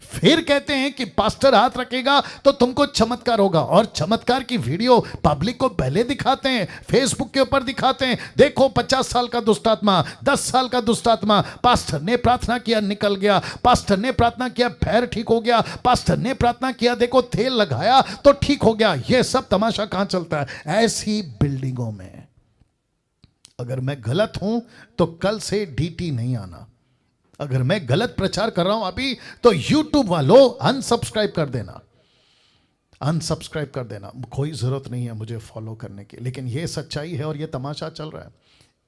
फिर कहते हैं कि पास्टर हाथ रखेगा तो तुमको चमत्कार होगा, और चमत्कार की वीडियो पब्लिक को पहले दिखाते हैं, फेसबुक के ऊपर दिखाते हैं। देखो 50 साल का दुष्टात्मा, 10 साल का दुष्टात्मा, पास्टर ने प्रार्थना किया निकल गया, पास्टर ने प्रार्थना किया पैर ठीक हो गया, पास्टर ने प्रार्थना किया देखो तेल लगाया तो ठीक हो गया। यह सब तमाशा कहां चलता है? ऐसी बिल्डिंगों में। अगर मैं गलत हूं तो कल से डीटी नहीं आना। अगर मैं गलत प्रचार कर रहा हूं अभी तो YouTube वालों अनसब्सक्राइब कर देना, अनसब्सक्राइब कर देना। कोई जरूरत नहीं है मुझे फॉलो करने की, लेकिन यह सच्चाई है और यह तमाशा चल रहा है।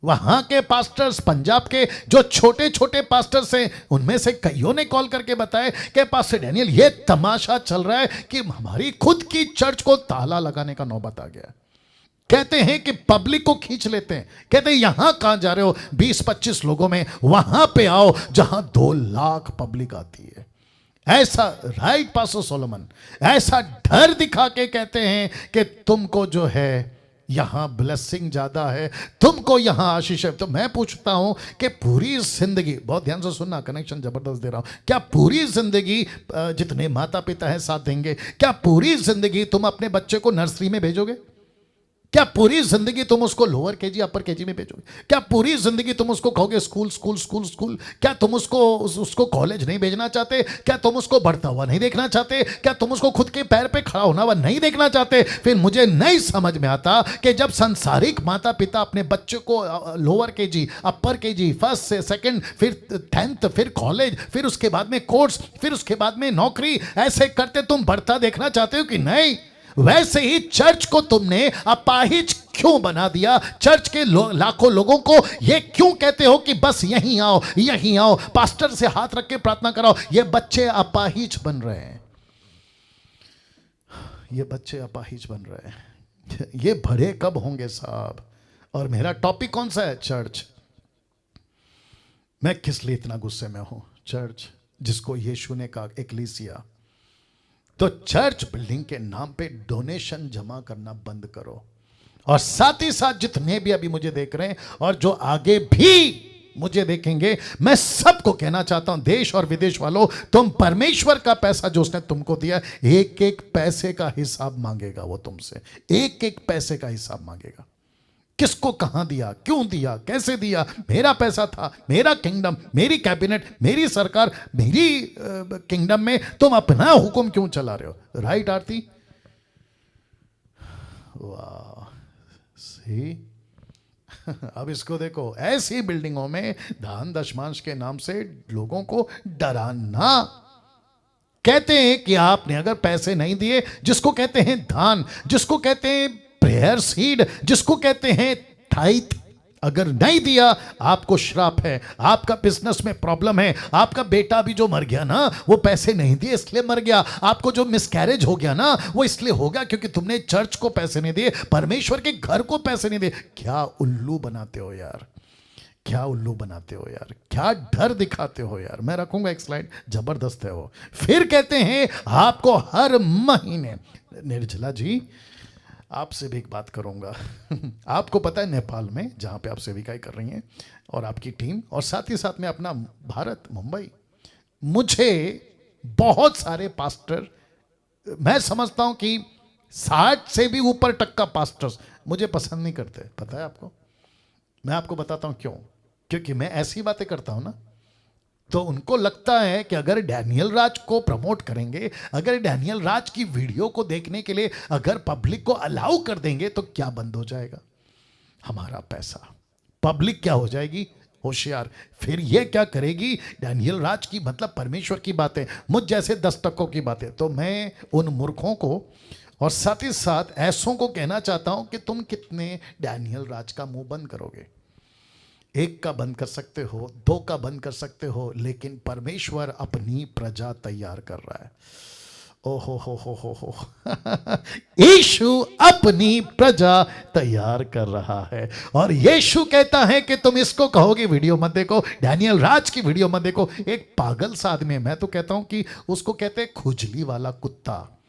वहां के पास्टर्स, पंजाब के जो छोटे छोटे पास्टर्स हैं, उनमें से कईयों ने कॉल करके बताया कि पास्टर डैनियल यह तमाशा चल रहा है कि हमारी खुद की चर्च को ताला लगाने का नौबत आ गया। कहते हैं कि पब्लिक को खींच लेते हैं, कहते हैं यहां कहां जा रहे हो 20-25 लोगों में, वहां पे आओ जहां 2 लाख पब्लिक आती है। ऐसा राइट पास्टर सोलोमन, ऐसा डर दिखा के कहते हैं कि तुमको जो है यहां ब्लेसिंग ज्यादा है, तुमको यहां आशीष है। तो मैं पूछता हूं कि पूरी जिंदगी, बहुत ध्यान से सुनना, कनेक्शन जबरदस्त दे रहा हूं, क्या पूरी जिंदगी जितने माता पिता हैं साथ देंगे, क्या पूरी जिंदगी तुम अपने बच्चे को नर्सरी में भेजोगे? क्या पूरी जिंदगी तुम उसको लोअर केजी अपर केजी में भेजोगे? क्या पूरी जिंदगी तुम उसको कहोगे स्कूल स्कूल स्कूल स्कूल? क्या तुम उसको कॉलेज नहीं भेजना चाहते? क्या तुम उसको बढ़ता हुआ नहीं देखना चाहते? क्या तुम उसको खुद के पैर पे खड़ा होना हुआ नहीं देखना चाहते? फिर मुझे नहीं समझ में आता कि जब संसारिक माता पिता अपने बच्चे को लोअर केजी अपर केजी फर्स्ट से सेकंड फिर 10th फिर कॉलेज फिर उसके बाद में कोर्स फिर उसके बाद में नौकरी ऐसे करते तुम बढ़ता देखना चाहते हो कि नहीं? वैसे ही चर्च को तुमने अपाहिज क्यों बना दिया? चर्च के लाखों लोगों को ये क्यों कहते हो कि बस यहीं आओ यहीं आओ, पास्टर से हाथ रख के प्रार्थना कराओ? ये बच्चे अपाहिज बन रहे हैं, ये बच्चे अपाहिज बन रहे हैं। ये बड़े कब होंगे साहब? और मेरा टॉपिक कौन सा है? चर्च। मैं किस लिए इतना गुस्से में हूं? चर्च जिसको यीशु ने कहा एक्लीसिया। तो चर्च बिल्डिंग के नाम पे डोनेशन जमा करना बंद करो, और साथ ही साथ जितने भी अभी मुझे देख रहे हैं और जो आगे भी मुझे देखेंगे, मैं सबको कहना चाहता हूं, देश और विदेश वालों, तुम परमेश्वर का पैसा जो उसने तुमको दिया, एक एक पैसे का हिसाब मांगेगा वो तुमसे, एक एक पैसे का हिसाब मांगेगा। किसको कहां दिया, क्यों दिया, कैसे दिया? मेरा पैसा था, मेरा किंगडम, मेरी कैबिनेट, मेरी सरकार, मेरी किंगडम में तुम अपना हुक्म क्यों चला रहे हो? राइट आरती? वाह, सी अब इसको देखो, ऐसी बिल्डिंगों में दान दशमांश के नाम से लोगों को डराना। कहते हैं कि आपने अगर पैसे नहीं दिए, जिसको कहते हैं दान, जिसको कहते हैं प्रेयर सीड, जिसको कहते हैं टाइथ, अगर नहीं दिया आपको श्राप है, आपका बिजनेस में प्रॉब्लम है, आपका बेटा भी जो मर गया ना, वो पैसे नहीं दिए इसलिए मर गया, आपको जो मिसकैरेज हो गया ना, वो इसलिए हो गया क्योंकि तुमने चर्च को पैसे नहीं दिए, परमेश्वर के घर को पैसे नहीं दिए। क्या उल्लू बनाते हो यार, क्या उल्लू बनाते हो यार, क्या डर दिखाते हो यार। मैं रखूंगा एक स्लाइड, जबरदस्त है वो। फिर कहते हैं आपको हर महीने, निर्जला जी आपसे भी एक बात करूंगा आपको पता है नेपाल में जहां पे आप सेविकाई कर रही हैं और आपकी टीम, और साथ ही साथ में अपना भारत मुंबई, मुझे बहुत सारे पास्टर, मैं समझता हूं कि 60 से भी ऊपर टक्का पास्टर्स मुझे पसंद नहीं करते। पता है आपको? मैं आपको बताता हूं क्यों। क्योंकि मैं ऐसी बातें करता हूं ना, तो उनको लगता है कि अगर डैनियल राज को प्रमोट करेंगे, अगर डैनियल राज की वीडियो को देखने के लिए अगर पब्लिक को अलाउ कर देंगे, तो क्या बंद हो जाएगा? हमारा पैसा। पब्लिक क्या हो जाएगी? होशियार। फिर ये क्या करेगी? डैनियल राज की, मतलब परमेश्वर की बातें, मुझ जैसे 10 टक्कों की बातें। तो मैं उन मूर्खों को और साथ ही साथ ऐसों को कहना चाहता हूं कि तुम कितने डैनियल राज का मुंह बंद करोगे? 1 का बंद कर सकते हो, 2 का बंद कर सकते हो, लेकिन परमेश्वर अपनी प्रजा तैयार कर रहा है। ओहो हो यीशु अपनी प्रजा तैयार कर रहा है, और यीशु कहता है कि तुम इसको कहोगे वीडियो मत देखो, डैनियल राज की वीडियो मत देखो। एक पागल सा आदमी है, मैं तो कहता हूं कि उसको कहते हैं खुजली वाला कुत्ता।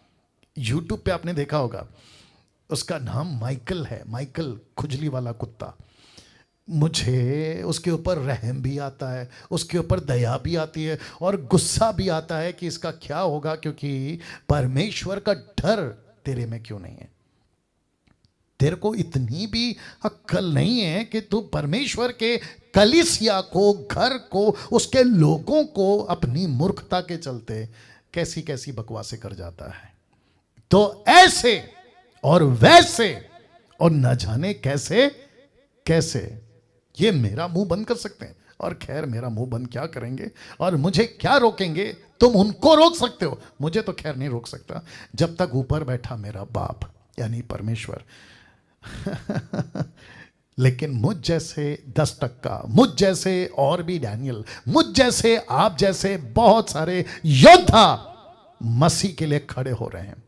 यूट्यूब पे आपने देखा होगा, उसका नाम माइकल है, माइकल खुजली वाला कुत्ता। मुझे उसके ऊपर रहम भी आता है, उसके ऊपर दया भी आती है और गुस्सा भी आता है कि इसका क्या होगा, क्योंकि परमेश्वर का डर तेरे में क्यों नहीं है। तेरे को इतनी भी अक्ल नहीं है कि तू परमेश्वर के कलीसिया को, घर को, उसके लोगों को अपनी मूर्खता के चलते कैसी कैसी बकवासें कर जाता है। तो ऐसे और वैसे और न जाने कैसे कैसे ये मेरा मुंह बंद कर सकते हैं, और खैर मेरा मुंह बंद क्या करेंगे और मुझे क्या रोकेंगे। तुम उनको रोक सकते हो, मुझे तो खैर नहीं रोक सकता जब तक ऊपर बैठा मेरा बाप यानी परमेश्वर। लेकिन मुझ जैसे 10%, मुझ जैसे और भी डैनियल, मुझ जैसे, आप जैसे बहुत सारे योद्धा मसीह के लिए खड़े हो रहे हैं,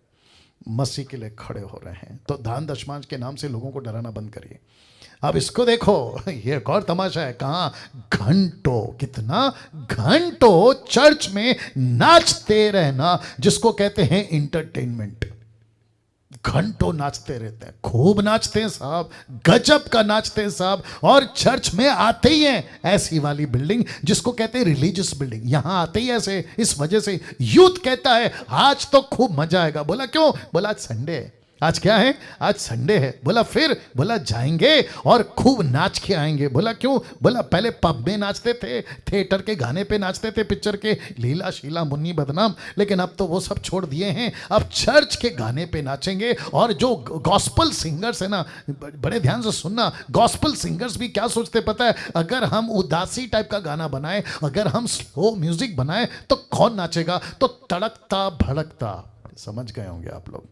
मसीह के लिए खड़े हो रहे हैं। तो दान दशमांश के नाम से लोगों को डराना बंद करिए। अब इसको देखो, ये एक और तमाशा है। कहाँ घंटों, कितना घंटों चर्च में नाचते रहना, जिसको कहते हैं इंटरटेनमेंट। घंटों नाचते रहते हैं, खूब नाचते हैं साहब, गजब का नाचते हैं साहब। और चर्च में आते ही हैं ऐसी वाली बिल्डिंग जिसको कहते हैं रिलीजियस बिल्डिंग, यहां आते ही ऐसे। इस वजह से यूथ कहता है आज तो खूब मजा आएगा। बोला क्यों? बोला आज संडे है। आज क्या है? आज संडे है। बोला फिर? बोला जाएंगे और खूब नाच के आएंगे। बोला क्यों? बोला पहले पब में नाचते थे, थिएटर के गाने पे नाचते थे, पिक्चर के लीला शीला मुन्नी बदनाम, लेकिन अब तो वो सब छोड़ दिए हैं, अब चर्च के गाने पे नाचेंगे। और जो गॉस्पल सिंगर्स है ना, बड़े ध्यान से सुनना, गॉस्पल सिंगर्स भी क्या सोचते पता है? अगर हम उदासी टाइप का गाना बनाए, अगर हम स्लो म्यूजिक बनाए तो कौन नाचेगा? तो तड़कता भड़कता, समझ गए होंगे आप लोग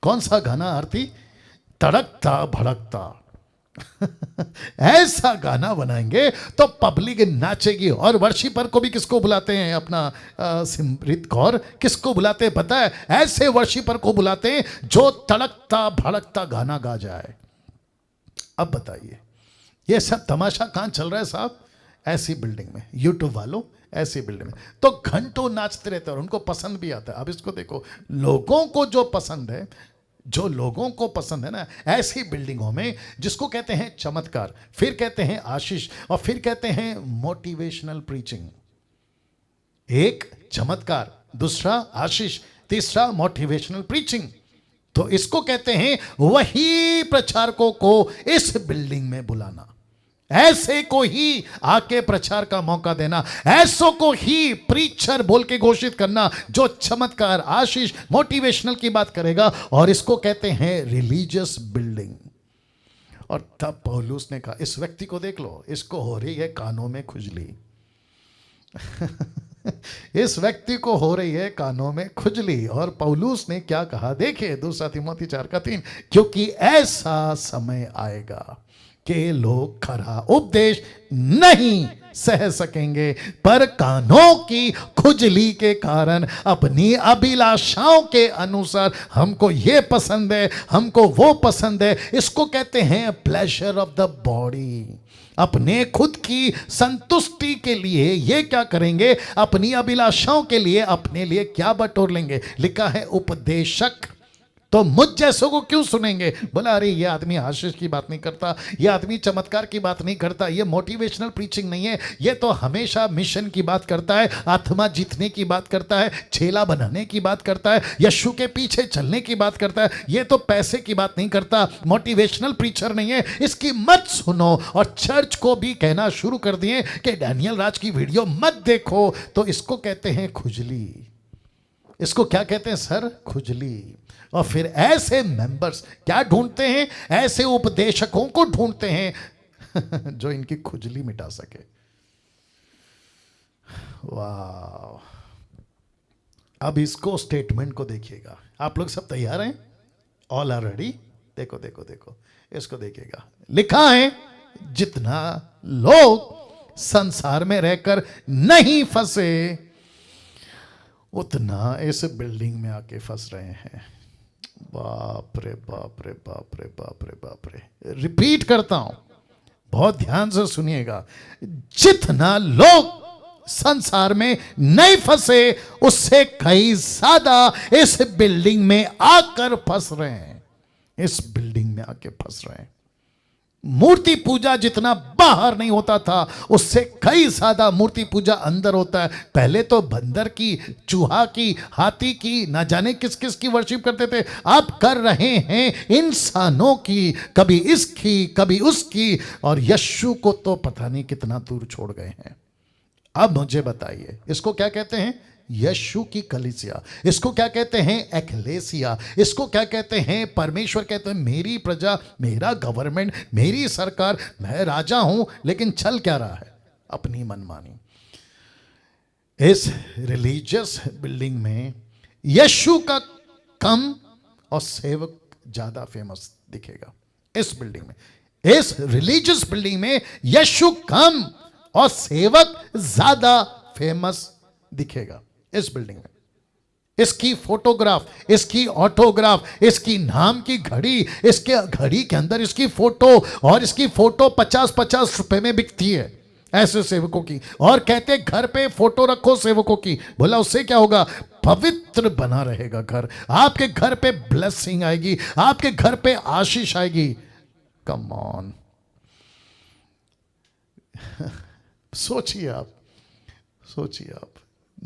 कौन सा गाना आरती? तड़कता भड़कता। ऐसा गाना बनाएंगे तो पब्लिक नाचेगी। और वर्शिपर को भी किसको बुलाते हैं? अपना सिमरित कौर किसको बुलाते हैं पता है? ऐसे वर्शिपर को बुलाते हैं जो तड़कता भड़कता गाना गा जाए। अब बताइए ये सब तमाशा कहां चल रहा है साहब? ऐसी बिल्डिंग में, यूट्यूब वालों ऐसी बिल्डिंग में तो घंटों नाचते रहते हैं और उनको पसंद भी आता है। अब इसको देखो, लोगों को जो पसंद है, जो लोगों को पसंद है ना, ऐसी बिल्डिंगों में जिसको कहते हैं चमत्कार, फिर कहते हैं आशीष, और फिर कहते हैं मोटिवेशनल प्रीचिंग। एक चमत्कार, दूसरा आशीष, तीसरा मोटिवेशनल प्रीचिंग। तो इसको कहते हैं वही प्रचारकों को इस बिल्डिंग में बुलाना, ऐसे को ही आके प्रचार का मौका देना, ऐसों को ही प्रीचर बोल के घोषित करना जो चमत्कार, आशीष, मोटिवेशनल की बात करेगा। और इसको कहते हैं रिलीजियस बिल्डिंग। और तब पौलुस ने कहा, इस व्यक्ति को देख लो, इसको हो रही है कानों में खुजली। इस व्यक्ति को हो रही है कानों में खुजली। और पौलुस ने क्या कहा देखिए, 2 तिमोथी 4:3, क्योंकि ऐसा समय आएगा कि लोग खरा उपदेश नहीं सह सकेंगे, पर कानों की खुजली के कारण अपनी अभिलाषाओं के अनुसार, हमको ये पसंद है, हमको वो पसंद है, इसको कहते हैं प्लेजर ऑफ द बॉडी। अपने खुद की संतुष्टि के लिए ये क्या करेंगे? अपनी अभिलाषाओं के लिए अपने लिए क्या बटोर लेंगे? लिखा है उपदेशक। तो मुझ जैसों को क्यों सुनेंगे? बोला अरे ये आदमी आशीष की बात नहीं करता, ये आदमी चमत्कार की बात नहीं करता, ये मोटिवेशनल प्रीचिंग नहीं है, ये तो हमेशा मिशन की बात करता है, आत्मा जीतने की बात करता है, चेला बनाने की बात करता है, यीशु के पीछे चलने की बात करता है, ये तो पैसे की बात नहीं करता, मोटिवेशनल प्रीचर नहीं है, इसकी मत सुनो। और चर्च को भी कहना शुरू कर दिए कि डैनियल राज की वीडियो मत देखो। तो इसको कहते हैं खुजली। इसको क्या कहते हैं सर? खुजली। और फिर ऐसे मेंबर्स क्या ढूंढते हैं? ऐसे उपदेशकों को ढूंढते हैं जो इनकी खुजली मिटा सके। वाह! अब इसको स्टेटमेंट को देखिएगा। आप लोग सब तैयार हैं? All are ready? देखो देखो देखो, इसको देखिएगा। लिखा है जितना लोग संसार में रहकर नहीं फंसे, उतना इस बिल्डिंग में आके फंस रहे हैं। बाप रे बाप रे बाप रे बाप रे बाप रे। रिपीट करता हूं, बहुत ध्यान से सुनिएगा। जितना लोग संसार में नहीं फंसे, उससे कई ज्यादा इस बिल्डिंग में आकर फंस रहे हैं। इस बिल्डिंग में आके फंस रहे हैं। मूर्ति पूजा जितना बाहर नहीं होता था, उससे कई ज्यादा मूर्ति पूजा अंदर होता है। पहले तो बंदर की, चूहा की, हाथी की, ना जाने किस किस की वर्शिप करते थे। अब कर रहे हैं इंसानों की, कभी इसकी कभी उसकी, और यीशु को तो पता नहीं कितना दूर छोड़ गए हैं। अब मुझे बताइए, इसको क्या कहते हैं? यीशु की कलीसिया। इसको क्या कहते हैं? एक्लेसिया। इसको क्या कहते हैं? परमेश्वर कहते हैं मेरी प्रजा, मेरा गवर्नमेंट, मेरी सरकार, मैं राजा हूं, लेकिन चल क्या रहा है? अपनी मनमानी। इस रिलीजियस बिल्डिंग में यीशु का कम और सेवक ज्यादा फेमस दिखेगा। इस बिल्डिंग में, इस रिलीजियस बिल्डिंग में यीशु कम और सेवक ज्यादा फेमस दिखेगा। इस बिल्डिंग में इसकी फोटोग्राफ, इसकी ऑटोग्राफ, इसकी नाम की घड़ी, इसके घड़ी के अंदर इसकी फोटो, और इसकी फोटो 50-50 रुपए में बिकती है ऐसे सेवकों की। और कहते घर पे फोटो रखो सेवकों की, बोला उससे क्या होगा? पवित्र बना रहेगा घर, आपके घर पे ब्लेसिंग आएगी, आपके घर पे आशीष आएगी। कम ऑन, सोचिए आप, सोचिए आप।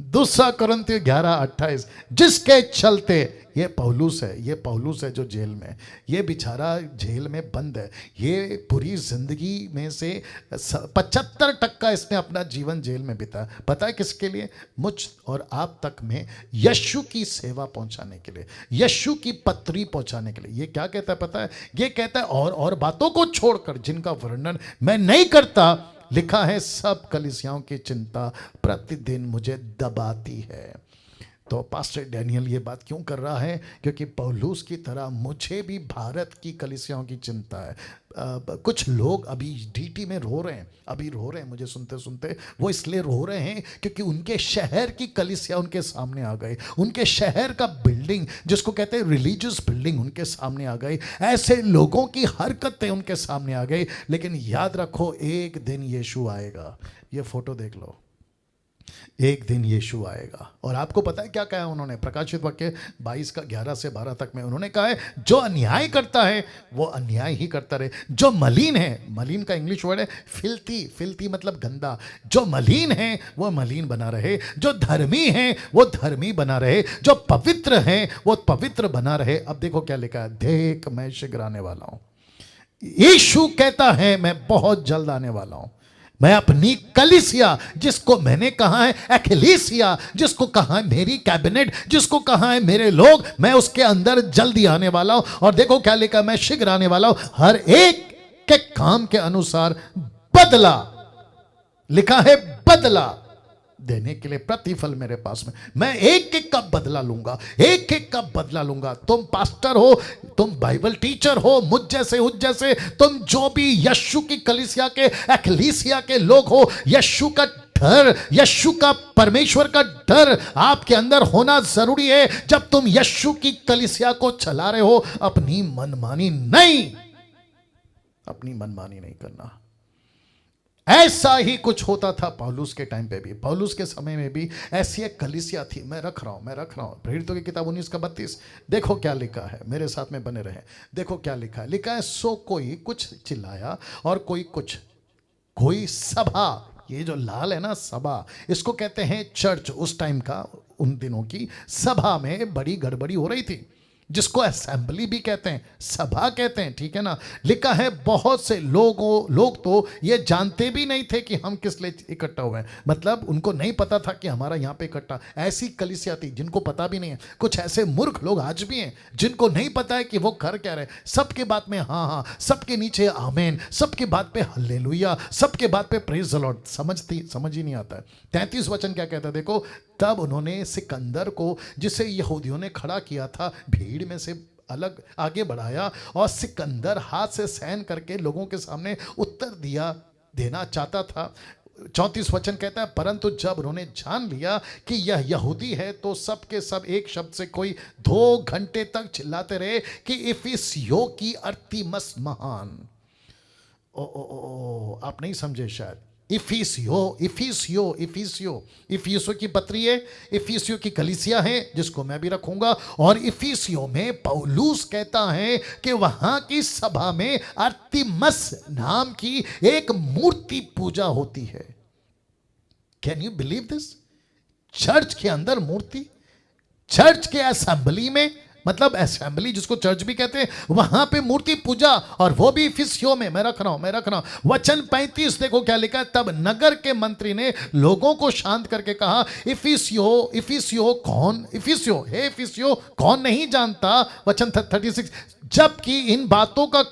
दूसरा कुरिन्थियों 11:28, जिसके चलते, ये पौलुस है, ये पौलुस है जो जेल में, ये बेचारा जेल में बंद है। ये पूरी जिंदगी में से 75% इसने अपना जीवन जेल में बिताया। पता है किसके लिए? मुझ और आप तक में यीशु की सेवा पहुंचाने के लिए, यीशु की पत्री पहुंचाने के लिए। ये क्या कहता है पता है? ये कहता है और बातों को छोड़कर जिनका वर्णन मैं नहीं करता, लिखा है सब कलीसियाओं की चिंता प्रतिदिन मुझे दबाती है। तो पास्टर डैनियल ये बात क्यों कर रहा है? क्योंकि पौलुस की तरह मुझे भी भारत की कलीसियाओं की चिंता है। कुछ लोग अभी डीटी में रो रहे हैं, अभी रो रहे हैं मुझे सुनते सुनते। वो इसलिए रो रहे हैं क्योंकि उनके शहर की कलीसिया उनके सामने आ गई, उनके शहर का बिल्डिंग जिसको कहते हैं रिलीजियस बिल्डिंग उनके सामने आ गई, ऐसे लोगों की हरकतें उनके सामने आ गई। लेकिन याद रखो, एक दिन यीशु आएगा। ये फोटो देख लो, एक दिन यीशु आएगा। और आपको पता है क्या कहा उन्होंने? प्रकाशित वाक्य 22 का 11 से 12 तक में उन्होंने कहा है, जो अन्याय करता है वो अन्याय ही करता रहे, जो मलिन है, मलिन का इंग्लिश वर्ड है फिल्थी, फिल्थी मतलब गंदा, जो मलिन है वो मलिन बना रहे, जो धर्मी है वो धर्मी बना रहे, जो पवित्र है वो पवित्र बना रहे। अब देखो क्या लिखा है, देख मैं शीघ्र आने वाला हूं। यीशु कहता है मैं बहुत जल्द आने वाला हूं। मैं अपनी कलीसिया, जिसको मैंने कहा है एक्लेसिया, जिसको कहा है मेरी कैबिनेट, जिसको कहा है मेरे लोग, मैं उसके अंदर जल्दी आने वाला हूं। और देखो क्या लिखा, मैं शीघ्र आने वाला हूं, हर एक के काम के अनुसार बदला, लिखा है बदला देने के लिए प्रतिफल मेरे पास में। मैं एक एक का बदला लूंगा, एक एक का बदला लूंगा। तुम पास्टर हो, तुम बाइबल टीचर हो, मुझ जैसे उस जैसे, तुम जो भी यीशु की कलीसिया के एक्लेसिया के लोग हो, यीशु का डर, यीशु का, परमेश्वर का डर आपके अंदर होना जरूरी है। जब तुम यीशु की कलीसिया को चला रहे हो, अपनी मनमानी नहीं, अपनी मनमानी नहीं करना। ऐसा ही कुछ होता था पौलुस के टाइम पे भी, पौलुस के समय में भी ऐसी एक कलीसिया थी। मैं रख रहा हूं प्रेरितों की किताब 19:32। देखो क्या लिखा है, मेरे साथ में बने रहे। देखो क्या लिखा है, लिखा है सो कोई कुछ चिल्लाया और कोई कुछ, कोई सभा, ये जो लाल है ना सभा, इसको कहते हैं चर्च। उस टाइम का, उन दिनों की सभा में बड़ी गड़बड़ी हो रही थी, जिसको असेंबली भी कहते हैं, सभा कहते हैं, ठीक है ना। लिखा है बहुत से लोग तो ये जानते भी नहीं थे कि हम किस लिए इकट्ठा हुए हैं, मतलब उनको नहीं पता था कि हमारा यहाँ पे इकट्ठा। ऐसी कलीसिया थी जिनको पता भी नहीं है। कुछ ऐसे मूर्ख लोग आज भी हैं जिनको नहीं पता है कि वो कर क्या रहे। सबके बात में हाँ हाँ, सबके नीचे आमेन, सबके बात पे हल्लेलुया, सबके बात पे प्रेज द लॉर्ड। समझ ही नहीं आता है। 33 वचन क्या कहता है देखो, तब उन्होंने सिकंदर को, जिसे यहूदियों ने खड़ा किया था, भीड़ में से अलग आगे बढ़ाया, और सिकंदर हाथ से सहन करके लोगों के सामने उत्तर देना चाहता था। 34 वचन कहता है, परंतु जब उन्होंने जान लिया कि यह यहूदी है, तो सब के सब एक शब्द से कोई 2 घंटे तक चिल्लाते रहे कि इफिसियों की अर्तिमस महान। ओ आप नहीं समझे शायद। इफिसियो इफिसियो इफिसियो इफिसियो की पत्री है, इफिसियो की कलीसिया है जिसको मैं भी रखूंगा। और इफिसियो में पौलुस कहता है कि वहां की सभा में अर्तिमस नाम की एक मूर्ति पूजा होती है। Can you believe this? Church के अंदर मूर्ति, चर्च के असेंबली में, मतलब असेंबली जिसको चर्च भी कहते हैं, वहां पे मूर्ति पूजा, और वो भी इफिसियो में। मैं रख रहा हूं वचन 35 देखो क्या लिखा है। तब नगर के मंत्री ने लोगों को शांत करके कहा, इफिसियो इफिसियो कौन, इफिसियो हे इफिसियो कौन नहीं जानता। वचन 36, जबकि इन बातों का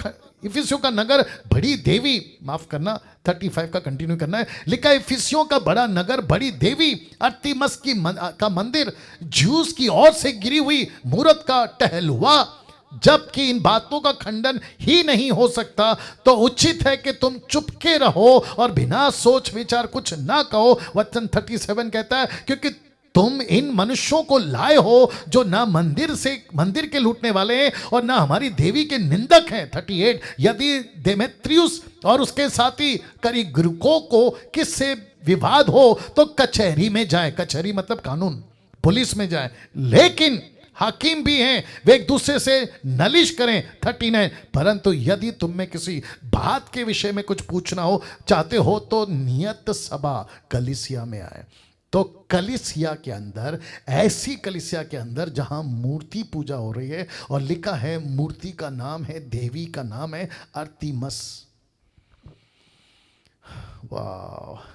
इफिसियों का नगर बड़ी देवी, माफ करना 35 का कंटिन्यू करना है, लिखा इफिसियों का बड़ा नगर बड़ी देवी अर्तिमस का मंदिर ज्यूस की ओर से गिरी हुई मूरत का टहलुआ। जबकि इन बातों का खंडन ही नहीं हो सकता, तो उचित है कि तुम चुपके रहो और बिना सोच विचार कुछ ना कहो। वचन 37 कहता है, क्योंकि तुम इन मनुष्यों को लाए हो जो ना मंदिर के लूटने वाले हैं और ना हमारी देवी के निंदक हैं। 38, यदि देमेत्रियुस और उसके साथी करिग्रुको को किससे विवाद हो तो कचहरी में जाए, कचहरी मतलब कानून, पुलिस में जाए, लेकिन हाकिम भी हैं, वे एक दूसरे से नालिश करें। 39, परंतु यदि तुम में किसी बात के विषय में कुछ पूछना हो चाहते हो तो नियत सभा कलीसिया में आए। तो कलीसिया के अंदर, ऐसी कलीसिया के अंदर जहां मूर्ति पूजा हो रही है, और लिखा है मूर्ति का नाम है, देवी का नाम है अर्तिमस। वाह!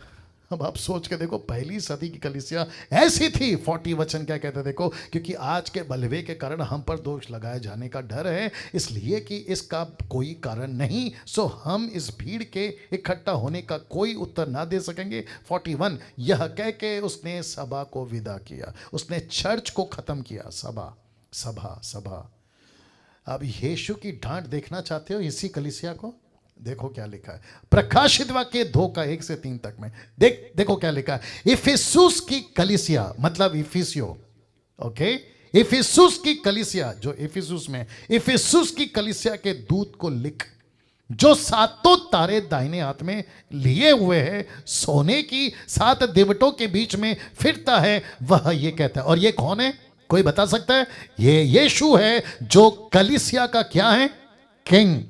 अब आप सोच के देखो, पहली सदी की कलीसिया ऐसी थी। 40 वचन क्या कहते देखो, क्योंकि आज के बलवे के कारण हम पर दोष लगाए जाने का डर है, इसलिए कि इसका कोई कारण नहीं, सो हम इस भीड़ के इकट्ठा होने का कोई उत्तर ना दे सकेंगे। 41, यह कह के उसने सभा को विदा किया, उसने चर्च को खत्म किया। सभा सभा सभा। अब यीशु की डांट देखना चाहते हो इसी कलीसिया को? देखो क्या लिखा है, प्रकाशित वाक्य 2 का 1 से 3 तक में देखो क्या लिखा है। इफिसुस की कलीसिया, मतलब इफिसियो, ओके, इफिसुस की कलीसिया जो इफिसुस में, इफिसुस की कलीसिया के दूत को लिख, जो 7 तारे दाहिने हाथ में लिए हुए है, सोने की 7 दिवटों के बीच में फिरता है, वह ये कहता है। और ये कौन है, कोई बता सकता है? ये यीशु है, जो कलीसिया का क्या है, किंग।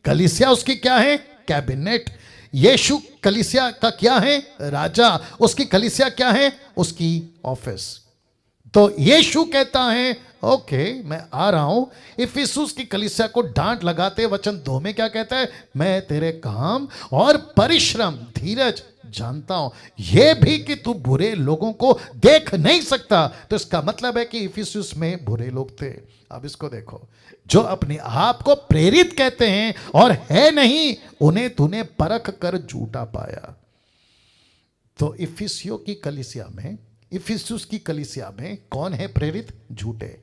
कलीसिया उसकी क्या है, कैबिनेट। यीशु कलीसिया का क्या है, राजा। उसकी कलीसिया क्या है, उसकी ऑफिस। तो यीशु कहता है, ओके मैं आ रहा हूं। इफिसुस की कलीसिया को डांट लगाते वचन 2 में क्या कहता है, मैं तेरे काम और परिश्रम, धीरज जानता हूं, यह भी कि तू बुरे लोगों को देख नहीं सकता। तो इसका मतलब है कि इफिसुस में बुरे लोग थे। अब इसको देखो, जो अपने आप को प्रेरित कहते हैं और है नहीं, उन्हें तूने परख कर झूठा पाया। तो इफिसियो की कलीसिया में, इफिसुस की कलीसिया में कौन है प्रेरित? झूठे।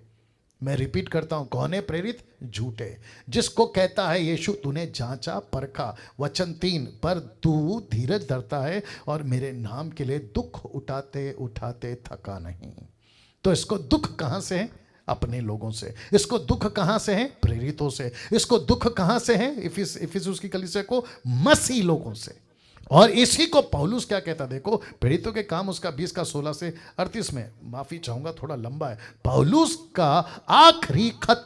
मैं रिपीट करता हूं, कौन है प्रेरित? झूठे। जिसको कहता है यीशु, तूने जांचा परखा। वचन 3, पर तू धीरज धरता है और मेरे नाम के लिए दुख उठाते उठाते थका नहीं। तो इसको दुख कहां से है? अपने लोगों से। इसको दुख कहां से है? प्रेरितों से। इसको दुख कहां से है? इफिसुस की कलीसिया को मसीह लोगों से। और इसी को पौलुस क्या कहता, देखो प्रेरितों के काम उसका 20 का 16 से 38 में, माफी चाहूंगा थोड़ा लंबा है, पौलुस का आखिरी खत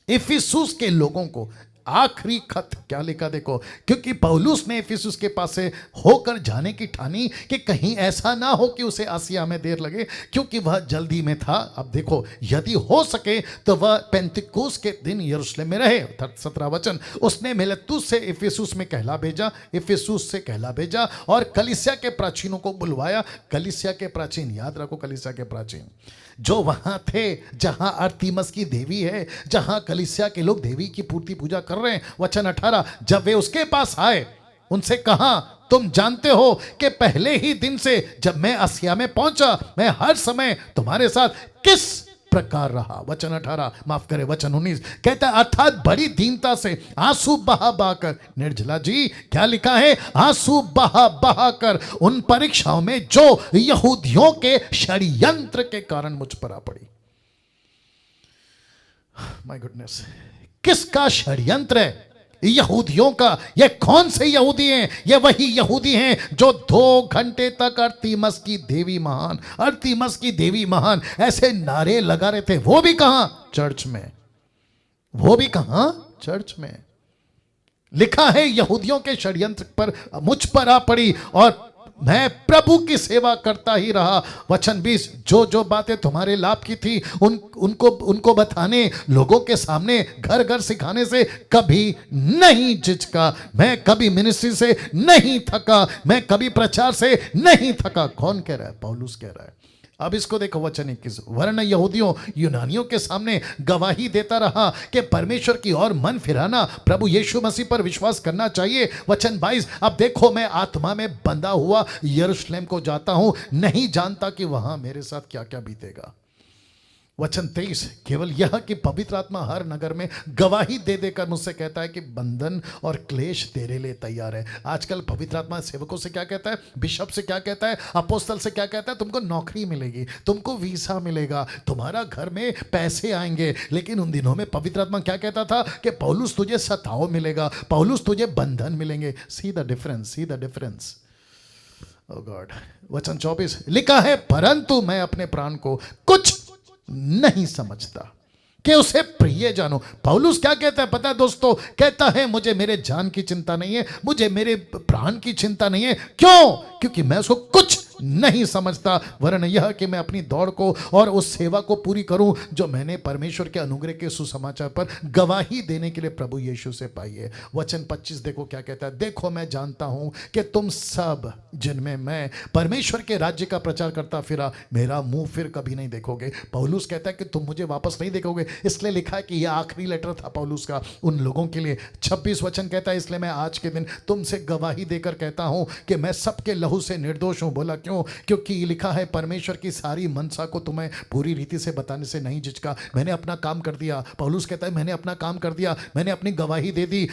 इफिसुस के लोगों को, आखिरी खत क्या लिखा देखो, क्योंकि पौलुस ने इफिसुस के पास से होकर जाने की ठानी कि कहीं ऐसा ना हो कि उसे आसिया में देर लगे, क्योंकि वह जल्दी में था। अब देखो, यदि हो सके तो वह पेंतिकुस के दिन यरूशलेम में रहे। 17 वचन, उसने मिलेतुस से इफिसुस में कहला भेजा, इफिसुस से कहला भेजा और कलीसिया के प्राचीनों को बुलवाया। कलीसिया के प्राचीन, याद रखो, कलीसिया के प्राचीन जो वहां थे जहां अर्तिमस की देवी है, जहां कलीसिया के लोग देवी की पूर्ति पूजा कर रहे हैं। वचन 18, जब वे उसके पास आए, उनसे कहा, तुम जानते हो कि पहले ही दिन से जब मैं आसिया में पहुंचा, मैं हर समय तुम्हारे साथ किस प्रकार रहा। वचन 18, माफ करे वचन 19 कहता है, अर्थात बड़ी दीनता से आंसू बहा बहाकर, निर्जला जी क्या लिखा है, आंसू बहा बहाकर उन परीक्षाओं में जो यहूदियों के षड्यंत्र के कारण मुझ पर आ पड़ी। माय गुडनेस, किसका षड्यंत्र है? यहूदियों का। ये कौन से यहूदी हैं? ये वही यहूदी हैं जो 2 घंटे तक अर्तिमस की देवी महान, अर्तिमस की देवी महान ऐसे नारे लगा रहे थे। वो भी कहां? चर्च में। वो भी कहां? चर्च में। लिखा है यहूदियों के षड्यंत्र पर मुझ पर आ पड़ी और मैं प्रभु की सेवा करता ही रहा। वचन 20, जो जो बातें तुम्हारे लाभ की थी उनको बताने, लोगों के सामने घर घर सिखाने से कभी नहीं झिझका। मैं कभी मिनिस्ट्री से नहीं थका, मैं कभी प्रचार से नहीं थका। कौन कह रहा है? पौलुस कह रहा है। अब इसको देखो वचन 21, वरन यहूदियों यूनानियों के सामने गवाही देता रहा कि परमेश्वर की ओर मन फिराना, प्रभु यीशु मसीह पर विश्वास करना चाहिए। वचन 22, अब देखो मैं आत्मा में बंधा हुआ यरूशलेम को जाता हूं, नहीं जानता कि वहां मेरे साथ क्या क्या बीतेगा। वचन 23, केवल यह कि पवित्र आत्मा हर नगर में गवाही दे देकर मुझसे कहता है कि बंधन और क्लेश तेरे लिए तैयार है। आजकल पवित्र आत्मा सेवकों से क्या कहता है? बिशप से क्या कहता है? अपोस्तल से क्या कहता है? तुमको नौकरी मिलेगी, तुमको वीसा मिलेगा, तुम्हारा घर में पैसे आएंगे। लेकिन उन दिनों में पवित्र आत्मा क्या कहता था? कि पौलुस तुझे सताव मिलेगा, पौलुस तुझे बंधन मिलेंगे। See the difference, see the difference. Oh God. वचन 24, लिखा है परंतु मैं अपने प्राण को कुछ नहीं समझता कि उसे प्रिय जानो। पौलुस क्या कहता है पता है दोस्तों? कहता है मुझे मेरे जान की चिंता नहीं है, मुझे मेरे प्राण की चिंता नहीं है। क्यों? क्योंकि मैं उसको कुछ नहीं समझता, वरन यह कि मैं अपनी दौड़ को और उस सेवा को पूरी करूं जो मैंने परमेश्वर के अनुग्रह के सुसमाचार पर गवाही देने के लिए प्रभु यीशु से पाई है। वचन 25 देखो क्या कहता है? देखो मैं जानता हूं कि तुम सब जिनमें मैं परमेश्वर के राज्य का प्रचार करता फिरा, मेरा मुंह फिर कभी नहीं देखोगे। पौलुस कहता है कि तुम मुझे वापस नहीं देखोगे। इसलिए लिखा है कि यह आखिरी लेटर था पौलुस का उन लोगों के लिए। 26 वचन कहता है, इसलिए मैं आज के दिन तुमसे गवाही देकर कहता हूं कि मैं सबके लहू से निर्दोष हूं। बोला क्यों? क्योंकि लिखा है परमेश्वर की सारी मनसा को तुम्हें पूरी रीति से बताने से नहीं झिझका। मैंने अपना काम कर दिया। पौलुस कहता है मैंने अपना काम कर दिया, मैंने अपनी गवाही दे दी।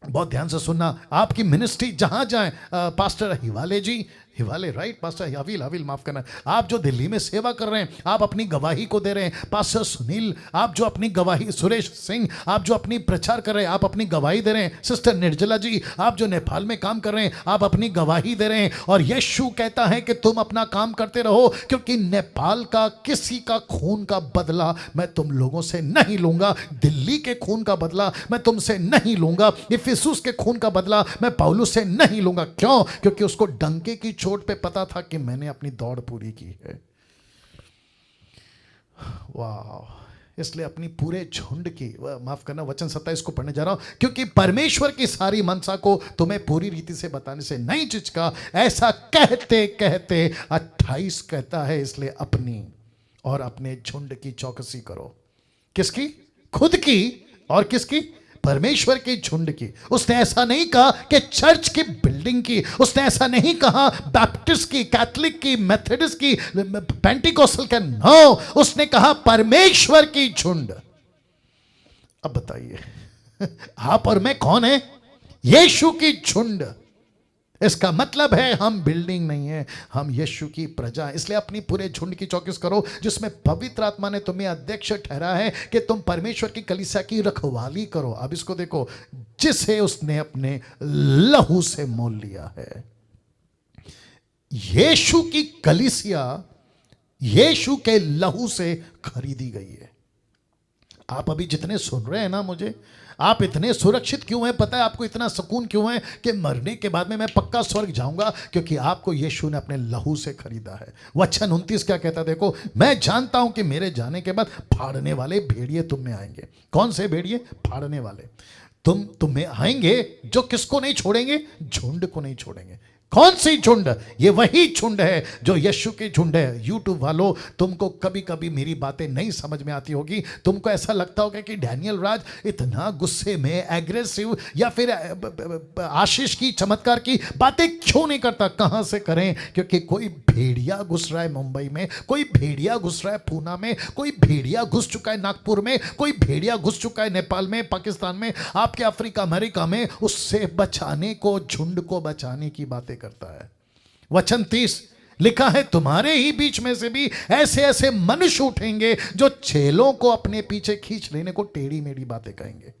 बहुत ध्यान से सुनना, आपकी मिनिस्ट्री जहां जाए, पास्टर हिवाले जी, हिवाले राइट, पास्टर हवील माफ करना, आप जो दिल्ली में सेवा कर रहे हैं, आप अपनी गवाही को दे रहे हैं। पास्टर सुनील, आप जो अपनी गवाही, सुरेश सिंह, आप जो अपनी प्रचार कर रहे हैं, आप अपनी गवाही दे रहे हैं। सिस्टर निर्जला जी, आप जो नेपाल में काम कर रहे हैं, आप अपनी गवाही दे रहे हैं। और यीशु कहता है कि तुम अपना काम करते रहो, क्योंकि नेपाल का किसी का खून का बदला मैं तुम लोगों से नहीं लूंगा। दिल्ली के खून का बदला मैं तुमसे नहीं लूंगा। इफिसुस के खून का बदला मैं पौलुस से नहीं लूंगा। क्यों? क्योंकि उसको डंके की चोट पे पता था कि मैंने अपनी दौड़ पूरी की है। वाह। इसलिए अपनी पूरे झुंड की, माफ करना वचन 27 को पढ़ने जा रहा हूं, क्योंकि परमेश्वर की सारी मनसा को तुम्हें पूरी रीति से बताने से नहीं झिझका। ऐसा कहते कहते 28 कहता है, इसलिए अपनी और अपने झुंड की चौकसी करो। किसकी? खुद की। और किसकी? परमेश्वर की झुंड की। उसने ऐसा नहीं कहा कि चर्च की बिल्डिंग की, उसने ऐसा नहीं कहा बैप्टिस्ट की, कैथोलिक की, मेथोडिस्ट की, पेंटिकोस्टल का। नो, उसने कहा परमेश्वर की झुंड। अब बताइए आप और मैं कौन है? यीशु की झुंड। इसका मतलब है हम बिल्डिंग नहीं है, हम यीशु की प्रजा। इसलिए अपनी पूरे झुंड की चौकस करो, जिसमें पवित्र आत्मा ने तुम्हें अध्यक्ष ठहरा है कि तुम परमेश्वर की कलीसिया की रखवाली करो। अब इसको देखो, जिसे उसने अपने लहू से मोल लिया है। यीशु की कलीसिया यीशु के लहू से खरीदी गई है। आप अभी जितने सुन रहे हैं ना मुझे, आप इतने सुरक्षित क्यों हैं? पता है आपको इतना सुकून क्यों है कि मरने के बाद में मैं पक्का स्वर्ग जाऊंगा? क्योंकि आपको यीशु ने अपने लहू से खरीदा है। वचन 29 क्या कहता है? देखो, मैं जानता हूं कि मेरे जाने के बाद फाड़ने वाले भेड़िए तुम में आएंगे। कौन से भेड़िए? फाड़ने वाले तुम में आएंगे, जो किसको नहीं छोड़ेंगे? झुंड को नहीं छोड़ेंगे। कौन सी झुंड? ये वही झुंड है जो यीशु की झुंड है। यूट्यूब वालों, तुमको कभी कभी मेरी बातें नहीं समझ में आती होगी। तुमको ऐसा लगता होगा कि डैनियल राज इतना गुस्से में, एग्रेसिव, या फिर आशीष की, चमत्कार की बातें क्यों नहीं करता। कहां से करें? क्योंकि कोई भेड़िया घुस रहा है मुंबई में, कोई भेड़िया घुस रहा है पूना में, कोई भेड़िया घुस चुका है नागपुर में, कोई भेड़िया घुस चुका है नेपाल में, पाकिस्तान में, आपके अफ्रीका, अमेरिका में। उससे बचाने को, झुंड को बचाने की बातें करता है। वचन 30 लिखा है, तुम्हारे ही बीच में से भी ऐसे ऐसे मनुष्य उठेंगे जो चेलों को अपने पीछे खींच लेने को टेढ़ी मेढ़ी बातें कहेंगे।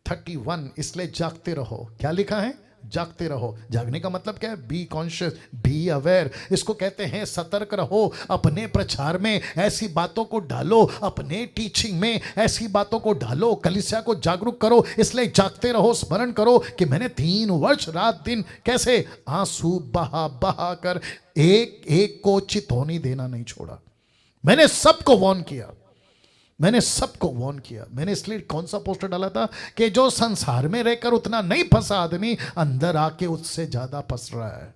31, इसलिए जागते रहो। क्या लिखा है? जागते रहो। जागने का मतलब क्या है? Be conscious, be aware. इसको कहते हैं सतर्क रहो। अपने प्रचार में ऐसी बातों को डालो, अपने टीचिंग में ऐसी बातों को डालो, कलीसिया को जागरूक करो। इसलिए जागते रहो, स्मरण करो कि मैंने 3 वर्ष रात दिन कैसे आंसू बहा बहा कर एक एक को चितौनी देना नहीं छोड़ा। मैंने सबको वार्न किया, मैंने सबको वार्न किया। मैंने इसलिए कौन सा पोस्टर डाला था कि जो संसार में रहकर उतना नहीं फंसा आदमी, अंदर आके उससे ज्यादा फंस रहा है।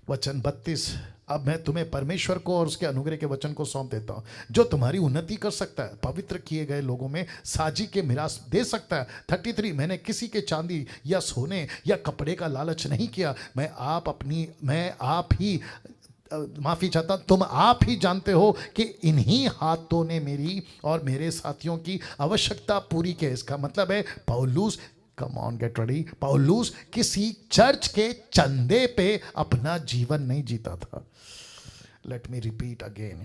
वचन 32। अब मैं तुम्हें परमेश्वर को और उसके अनुग्रह के वचन को सौंप देता हूं, जो तुम्हारी उन्नति कर सकता है, पवित्र किए गए लोगों में साजी के मिरास दे सकता है। 33। मैंने किसी के चांदी या सोने या कपड़े का लालच नहीं किया। मैं आप ही माफी चाहता, तुम आप ही जानते हो कि इन्हीं हाथों ने मेरी और मेरे साथियों की आवश्यकता पूरी की। इसका मतलब है पौलुस, कम ऑन गेट रेडी, पौलुस किसी चर्च के चंदे पे अपना जीवन नहीं जीता था। लेट मी रिपीट अगेन,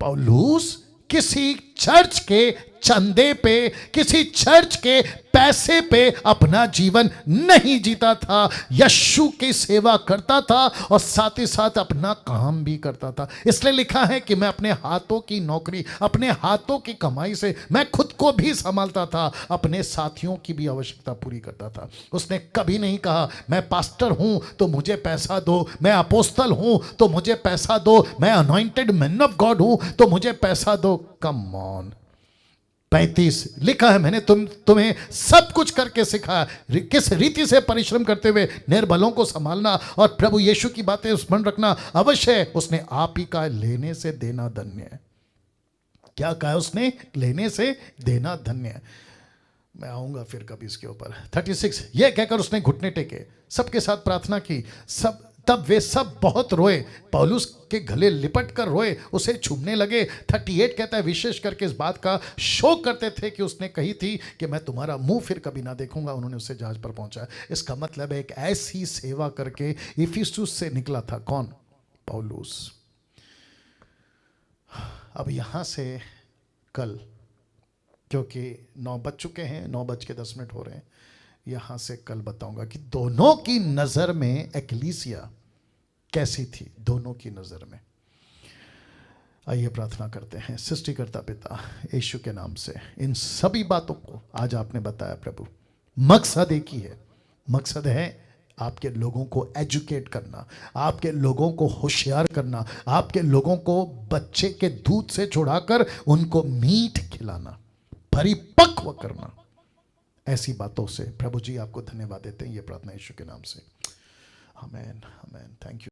पौलुस किसी चर्च के चंदे पे, किसी चर्च के पैसे पे अपना जीवन नहीं जीता था। यीशु की सेवा करता था और साथ ही साथ अपना काम भी करता था। इसलिए लिखा है कि मैं अपने हाथों की नौकरी, अपने हाथों की कमाई से मैं खुद को भी संभालता था, अपने साथियों की भी आवश्यकता पूरी करता था। उसने कभी नहीं कहा मैं पास्टर हूं तो मुझे पैसा दो, मैं अपोस्तल हूं तो मुझे पैसा दो, मैं अनॉइंटेड मैन ऑफ गॉड हूं तो मुझे पैसा दो। Come on. 35 लिखा है मैंने तुम्हें सब कुछ करके सिखाया, किस रीति से परिश्रम करते हुए निर्बलों को संभालना और प्रभु यीशु की बातें स्मरण रखना अवश्य है। उसने आप ही का लेने से देना धन्य है। क्या कहा उसने? लेने से देना धन्य है। मैं आऊंगा फिर कभी इसके ऊपर। 36 यह कहकर उसने घुटने टेके, सबके साथ प्रार्थना की। तब वे सब बहुत रोए, पौलुस के गले लिपट कर रोए, उसे छूने लगे। 38 कहता है विशेष करके इस बात का शोक करते थे कि उसने कही थी कि मैं तुम्हारा मुंह फिर कभी ना देखूंगा। उन्होंने उसे जहाज पर पहुंचा। इसका मतलब है एक ऐसी सेवा करके इफिसुस से निकला था। कौन? पौलुस। अब यहां से कल, क्योंकि 9 बज चुके हैं, 9:10 हो रहे हैं, यहां से कल बताऊंगा कि दोनों की नजर में एक्लीसिया कैसी थी, दोनों की नजर में। आइए प्रार्थना करते हैं। सृष्टिकर्ता पिता यीशु के नाम से इन सभी बातों को आज आपने बताया प्रभु, मकसद एक ही है। मकसद है आपके लोगों को एजुकेट करना, आपके लोगों को होशियार करना, आपके लोगों को बच्चे के दूध से छुड़ाकर उनको मीट खिलाना, परिपक्व करना। ऐसी बातों से प्रभु जी आपको धन्यवाद देते हैं। ये प्रार्थना यीशु के नाम से। आमीन, आमीन। Thank you.